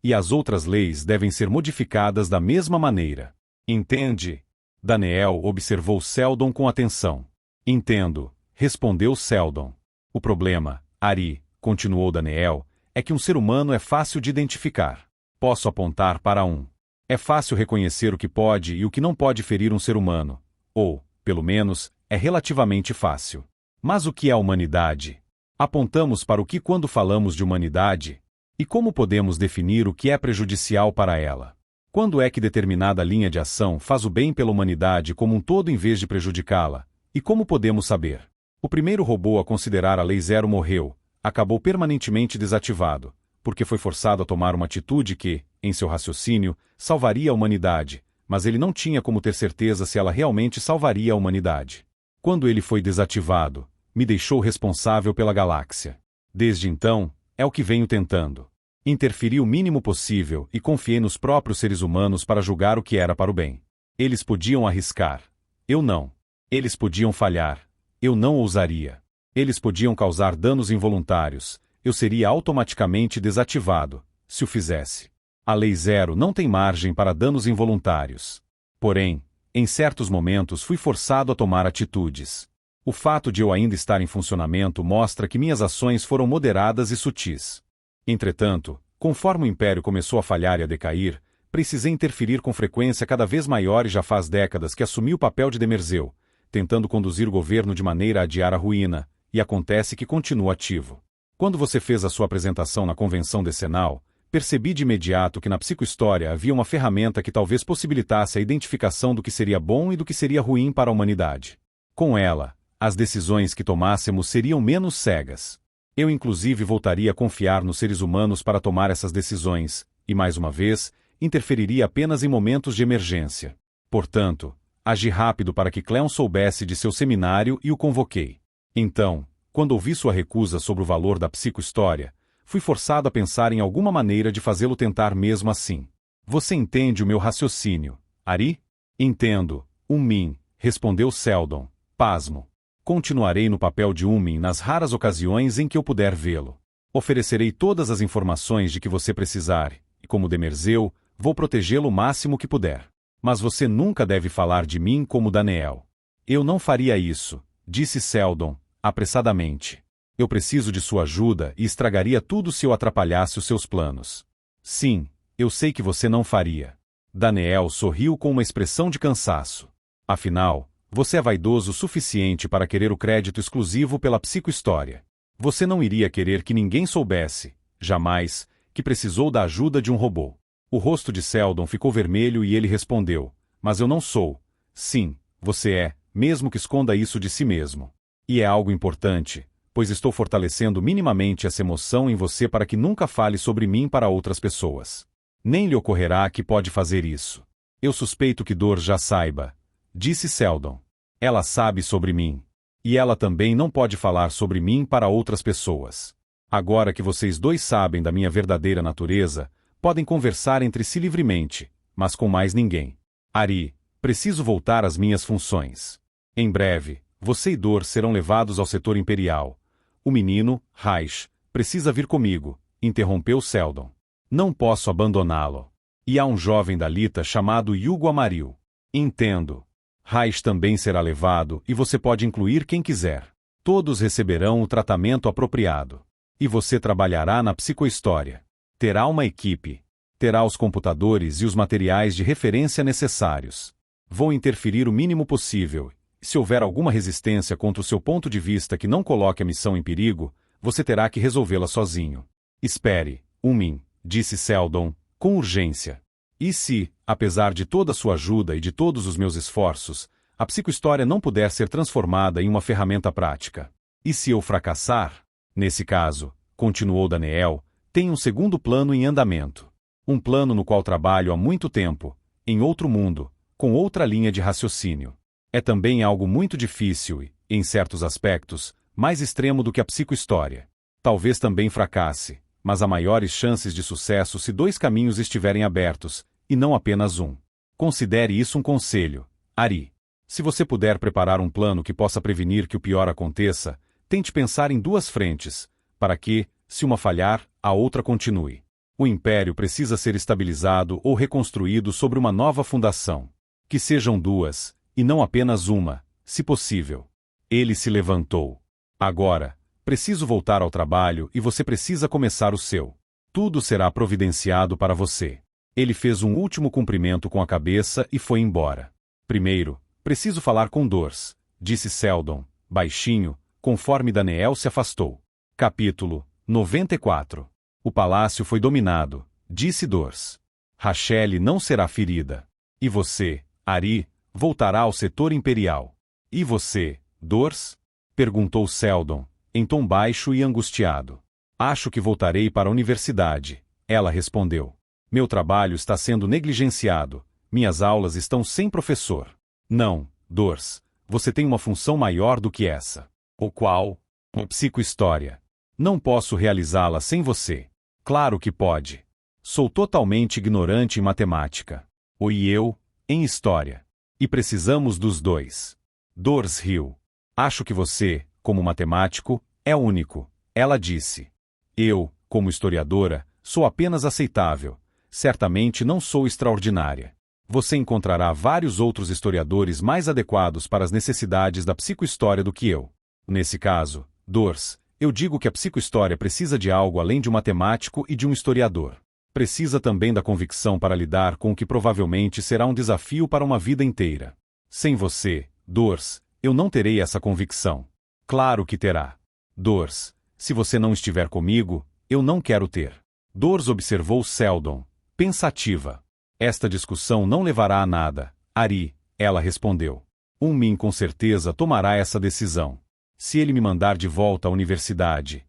E as outras leis devem ser modificadas da mesma maneira. Entende? Daniel observou Seldon com atenção. Entendo, respondeu Seldon. O problema, Ari, continuou Daniel, é que um ser humano é fácil de identificar. Posso apontar para um. É fácil reconhecer o que pode e o que não pode ferir um ser humano. Ou, pelo menos, é relativamente fácil. Mas o que é a humanidade? Apontamos para o que quando falamos de humanidade? E como podemos definir o que é prejudicial para ela? Quando é que determinada linha de ação faz o bem pela humanidade como um todo em vez de prejudicá-la? E como podemos saber? O primeiro robô a considerar a Lei Zero morreu, acabou permanentemente desativado, porque foi forçado a tomar uma atitude que, em seu raciocínio, salvaria a humanidade, mas ele não tinha como ter certeza se ela realmente salvaria a humanidade. Quando ele foi desativado, me deixou responsável pela galáxia. Desde então, é o que venho tentando. Interferi o mínimo possível e confiei nos próprios seres humanos para julgar o que era para o bem. Eles podiam arriscar. Eu não. Eles podiam falhar. Eu não ousaria. Eles podiam causar danos involuntários. Eu seria automaticamente desativado, se o fizesse. A Lei Zero não tem margem para danos involuntários. Porém, em certos momentos fui forçado a tomar atitudes. O fato de eu ainda estar em funcionamento mostra que minhas ações foram moderadas e sutis. Entretanto, conforme o Império começou a falhar e a decair, precisei interferir com frequência cada vez maior e já faz décadas que assumi o papel de Demerseu, tentando conduzir o governo de maneira a adiar a ruína, e acontece que continuo ativo. Quando você fez a sua apresentação na convenção decenal, percebi de imediato que na psicohistória havia uma ferramenta que talvez possibilitasse a identificação do que seria bom e do que seria ruim para a humanidade. Com ela, as decisões que tomássemos seriam menos cegas. Eu inclusive voltaria a confiar nos seres humanos para tomar essas decisões, e mais uma vez, interferiria apenas em momentos de emergência. Portanto, agi rápido para que Cleon soubesse de seu seminário e o convoquei. Então, quando ouvi sua recusa sobre o valor da psicohistória, fui forçado a pensar em alguma maneira de fazê-lo tentar mesmo assim. Você entende o meu raciocínio, Ari? Entendo, Min, respondeu Seldon, pasmo. Continuarei no papel de Min nas raras ocasiões em que eu puder vê-lo. Oferecerei todas as informações de que você precisar, e como Demerseu, vou protegê-lo o máximo que puder. Mas você nunca deve falar de mim como Daniel. Eu não faria isso, disse Seldon, apressadamente. Eu preciso de sua ajuda e estragaria tudo se eu atrapalhasse os seus planos. Sim, eu sei que você não faria. Daniel sorriu com uma expressão de cansaço. Afinal, você é vaidoso o suficiente para querer o crédito exclusivo pela psicohistória. Você não iria querer que ninguém soubesse, jamais, que precisou da ajuda de um robô. O rosto de Seldon ficou vermelho e ele respondeu, mas eu não sou. Sim, você é, mesmo que esconda isso de si mesmo. E é algo importante, pois estou fortalecendo minimamente essa emoção em você para que nunca fale sobre mim para outras pessoas. Nem lhe ocorrerá que pode fazer isso. Eu suspeito que Dor já saiba, disse Seldon. Ela sabe sobre mim. E ela também não pode falar sobre mim para outras pessoas. Agora que vocês dois sabem da minha verdadeira natureza, podem conversar entre si livremente, mas com mais ninguém. Ari, preciso voltar às minhas funções. Em breve, você e Dor serão levados ao setor imperial. O menino, Raish, precisa vir comigo, interrompeu Seldon. Não posso abandoná-lo. E há um jovem dalita chamado Yugo Amaril. Entendo. Raish também será levado e você pode incluir quem quiser. Todos receberão o tratamento apropriado. E você trabalhará na psicohistória. Terá uma equipe. Terá os computadores e os materiais de referência necessários. Vou interferir o mínimo possível. Se houver alguma resistência contra o seu ponto de vista que não coloque a missão em perigo, você terá que resolvê-la sozinho. Espere, Min, disse Seldon, com urgência. E se, apesar de toda a sua ajuda e de todos os meus esforços, a psicohistória não puder ser transformada em uma ferramenta prática? E se eu fracassar? Nesse caso, continuou Daniel, tem um segundo plano em andamento. Um plano no qual trabalho há muito tempo, em outro mundo, com outra linha de raciocínio. É também algo muito difícil e, em certos aspectos, mais extremo do que a psicohistória. Talvez também fracasse, mas há maiores chances de sucesso se dois caminhos estiverem abertos, e não apenas um. Considere isso um conselho, Ari. Se você puder preparar um plano que possa prevenir que o pior aconteça, tente pensar em duas frentes, para que, se uma falhar, a outra continue. O império precisa ser estabilizado ou reconstruído sobre uma nova fundação. Que sejam duas, e não apenas uma, se possível. Ele se levantou. Agora, preciso voltar ao trabalho e você precisa começar o seu. Tudo será providenciado para você. Ele fez um último cumprimento com a cabeça e foi embora. Primeiro, preciso falar com Dors, disse Seldon, baixinho, conforme Daniel se afastou. Capítulo 94. O palácio foi dominado, disse Dors. Rachelle não será ferida. E você, Ari, voltará ao setor imperial. E você, Dors? Perguntou Seldon, em tom baixo e angustiado. Acho que voltarei para a universidade, ela respondeu. Meu trabalho está sendo negligenciado, minhas aulas estão sem professor. Não, Dors, você tem uma função maior do que essa. O qual? A psicohistória. Não posso realizá-la sem você. Claro que pode. Sou totalmente ignorante em matemática. E eu, em história. E precisamos dos dois. Dors riu. Acho que você, como matemático, é único, ela disse. Eu, como historiadora, sou apenas aceitável. Certamente não sou extraordinária. Você encontrará vários outros historiadores mais adequados para as necessidades da psicohistória do que eu. Nesse caso, Dors, eu digo que a psicohistória precisa de algo além de um matemático e de um historiador. Precisa também da convicção para lidar com o que provavelmente será um desafio para uma vida inteira. Sem você, Dors, eu não terei essa convicção. Claro que terá. Dors, se você não estiver comigo, eu não quero ter. Dors observou Seldon, pensativa. Esta discussão não levará a nada, Ari, ela respondeu. Min com certeza tomará essa decisão. Se ele me mandar de volta à universidade.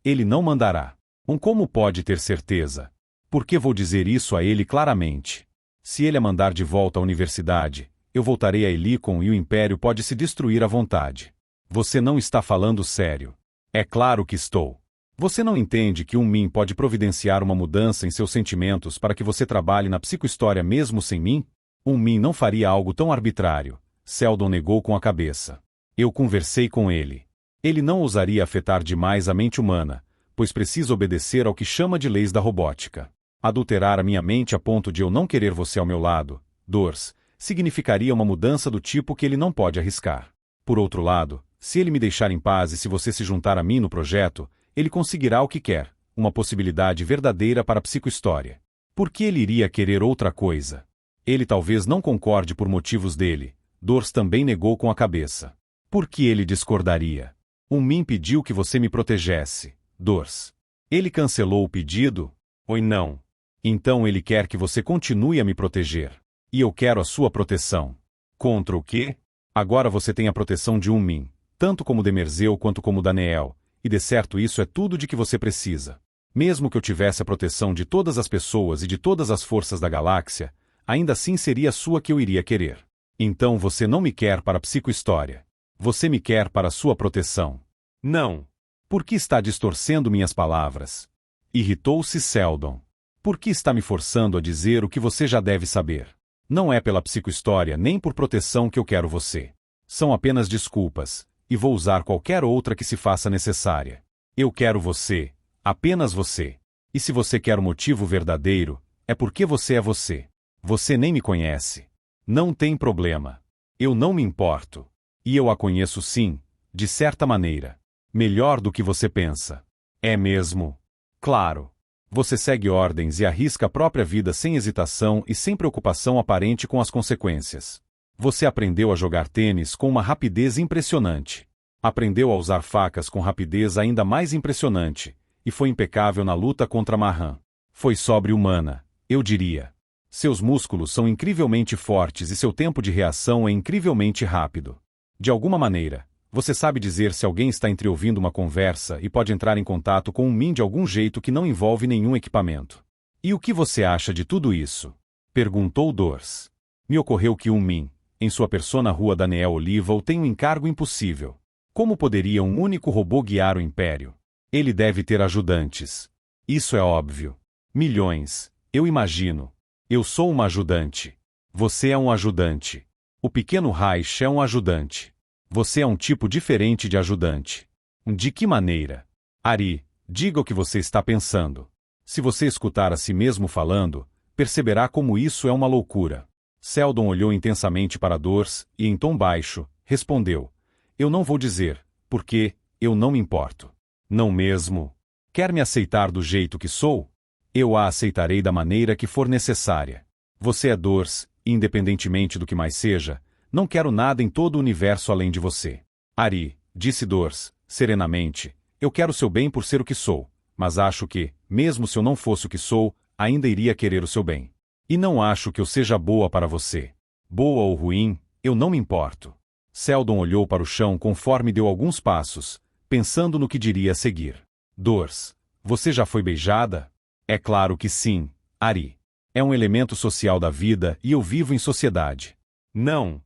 Ele não mandará. Como pode ter certeza? Por que vou dizer isso a ele claramente? Se ele a mandar de volta à universidade, eu voltarei a Helicon e o Império pode se destruir à vontade. Você não está falando sério. É claro que estou. Você não entende que Min pode providenciar uma mudança em seus sentimentos para que você trabalhe na psicohistória mesmo sem mim? Min não faria algo tão arbitrário. Seldon negou com a cabeça. Eu conversei com ele. Ele não ousaria afetar demais a mente humana, pois precisa obedecer ao que chama de leis da robótica. Adulterar a minha mente a ponto de eu não querer você ao meu lado, Dors, significaria uma mudança do tipo que ele não pode arriscar. Por outro lado, se ele me deixar em paz e se você se juntar a mim no projeto, ele conseguirá o que quer, uma possibilidade verdadeira para a psicohistória. Por que ele iria querer outra coisa? Ele talvez não concorde por motivos dele. Dors também negou com a cabeça. Por que ele discordaria? Min pediu que você me protegesse, Dors. Ele cancelou o pedido? Não. Então ele quer que você continue a me proteger. E eu quero a sua proteção. Contra o quê? Agora você tem a proteção de Min, tanto como Demerseu quanto como Daniel, e de certo isso é tudo de que você precisa. Mesmo que eu tivesse a proteção de todas as pessoas e de todas as forças da galáxia, ainda assim seria a sua que eu iria querer. Então você não me quer para a psicohistória. Você me quer para a sua proteção. Não. Por que está distorcendo minhas palavras? Irritou-se Seldon. Por que está me forçando a dizer o que você já deve saber? Não é pela psicohistória nem por proteção que eu quero você. São apenas desculpas, e vou usar qualquer outra que se faça necessária. Eu quero você, apenas você. E se você quer o motivo verdadeiro, é porque você é você. Você nem me conhece. Não tem problema. Eu não me importo. E eu a conheço sim, de certa maneira. Melhor do que você pensa. É mesmo? Claro. Você segue ordens e arrisca a própria vida sem hesitação e sem preocupação aparente com as consequências. Você aprendeu a jogar tênis com uma rapidez impressionante. Aprendeu a usar facas com rapidez ainda mais impressionante, e foi impecável na luta contra Mahan. Foi sobre-humana, eu diria. Seus músculos são incrivelmente fortes e seu tempo de reação é incrivelmente rápido. De alguma maneira, você sabe dizer se alguém está entreouvindo uma conversa e pode entrar em contato com um Min de algum jeito que não envolve nenhum equipamento. E o que você acha de tudo isso? Perguntou Dors. Me ocorreu que um Min, em sua persona Rua Daniel Oliva, tem um encargo impossível. Como poderia um único robô guiar o Império? Ele deve ter ajudantes. Isso é óbvio. Milhões, eu imagino. Eu sou uma ajudante. Você é um ajudante. O pequeno Reich é um ajudante. Você é um tipo diferente de ajudante. De que maneira? Ari, diga o que você está pensando. Se você escutar a si mesmo falando, perceberá como isso é uma loucura. Seldon olhou intensamente para Dors e, em tom baixo, respondeu: Eu não vou dizer, porque eu não me importo. Não mesmo? Quer me aceitar do jeito que sou? Eu a aceitarei da maneira que for necessária. Você é Dors, e independentemente do que mais seja, não quero nada em todo o universo além de você. Ari, disse Dors, serenamente, eu quero seu bem por ser o que sou, mas acho que, mesmo se eu não fosse o que sou, ainda iria querer o seu bem. E não acho que eu seja boa para você. Boa ou ruim, eu não me importo. Seldon olhou para o chão conforme deu alguns passos, pensando no que diria a seguir. Dors, você já foi beijada? É claro que sim, Ari. É um elemento social da vida e eu vivo em sociedade. Não.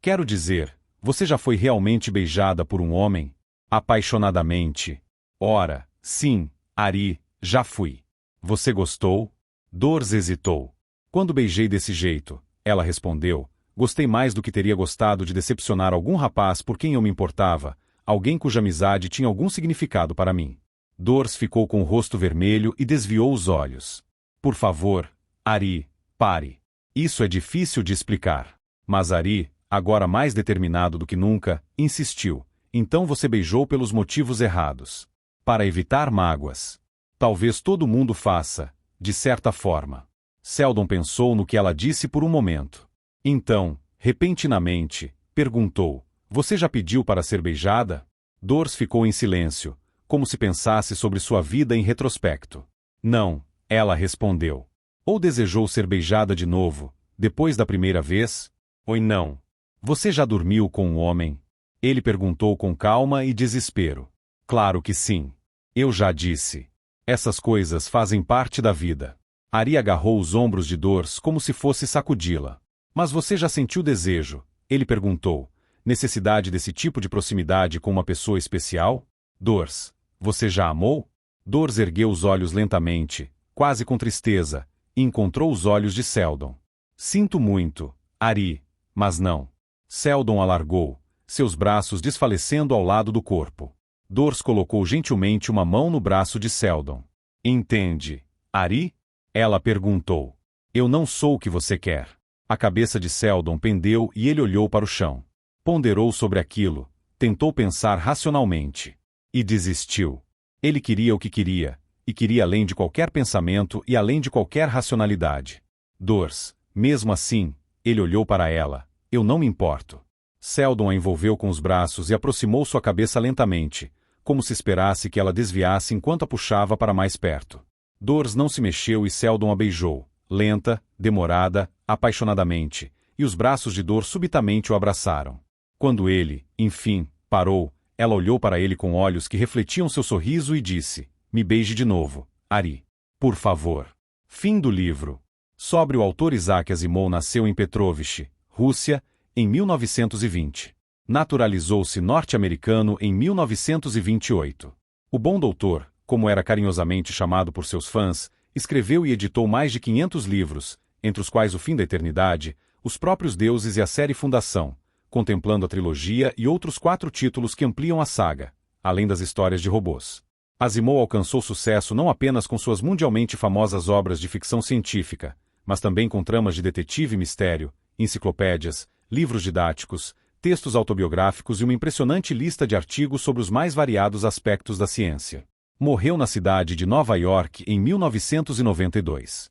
Quero dizer, você já foi realmente beijada por um homem? Apaixonadamente. Ora, sim, Ari, já fui. Você gostou? Dors hesitou. Quando beijei desse jeito, ela respondeu, gostei mais do que teria gostado de decepcionar algum rapaz por quem eu me importava, alguém cuja amizade tinha algum significado para mim. Dors ficou com o rosto vermelho e desviou os olhos. Por favor, Ari, pare. Isso é difícil de explicar. Mas Ari, agora mais determinado do que nunca, insistiu. Então você beijou pelos motivos errados. Para evitar mágoas. Talvez todo mundo faça, de certa forma. Seldon pensou no que ela disse por um momento. Então, repentinamente, perguntou, você já pediu para ser beijada? Dors ficou em silêncio, como se pensasse sobre sua vida em retrospecto. Não, ela respondeu. Ou desejou ser beijada de novo, depois da primeira vez? Ou não. Você já dormiu com um homem? Ele perguntou com calma e desespero. Claro que sim. Eu já disse. Essas coisas fazem parte da vida. Ari agarrou os ombros de Dors como se fosse sacudi-la. Mas você já sentiu desejo? Ele perguntou. Necessidade desse tipo de proximidade com uma pessoa especial? Dors, você já amou? Dors ergueu os olhos lentamente, quase com tristeza, e encontrou os olhos de Seldon. Sinto muito, Ari, mas não. Seldon alargou, seus braços desfalecendo ao lado do corpo. Dors colocou gentilmente uma mão no braço de Seldon. Entende, Ari? Ela perguntou. Eu não sou o que você quer. A cabeça de Seldon pendeu e ele olhou para o chão. Ponderou sobre aquilo, tentou pensar racionalmente. E desistiu. Ele queria o que queria, e queria além de qualquer pensamento e além de qualquer racionalidade. Dors, mesmo assim, ele olhou para ela. Eu não me importo. Seldon a envolveu com os braços e aproximou sua cabeça lentamente, como se esperasse que ela desviasse enquanto a puxava para mais perto. Dors não se mexeu e Seldon a beijou, lenta, demorada, apaixonadamente, e os braços de Dors subitamente o abraçaram. Quando ele, enfim, parou, ela olhou para ele com olhos que refletiam seu sorriso e disse, me beije de novo, Ari. Por favor. Fim do livro. Sobre o autor Isaac Asimov nasceu em Petrovich, Rússia, em 1920. Naturalizou-se norte-americano em 1928. O bom doutor, como era carinhosamente chamado por seus fãs, escreveu e editou mais de 500 livros, entre os quais O Fim da Eternidade, Os Próprios Deuses e a série Fundação, contemplando a trilogia e outros 4 títulos que ampliam a saga, além das histórias de robôs. Asimov alcançou sucesso não apenas com suas mundialmente famosas obras de ficção científica, mas também com tramas de detetive e mistério, enciclopédias, livros didáticos, textos autobiográficos e uma impressionante lista de artigos sobre os mais variados aspectos da ciência. Morreu na cidade de Nova York em 1992.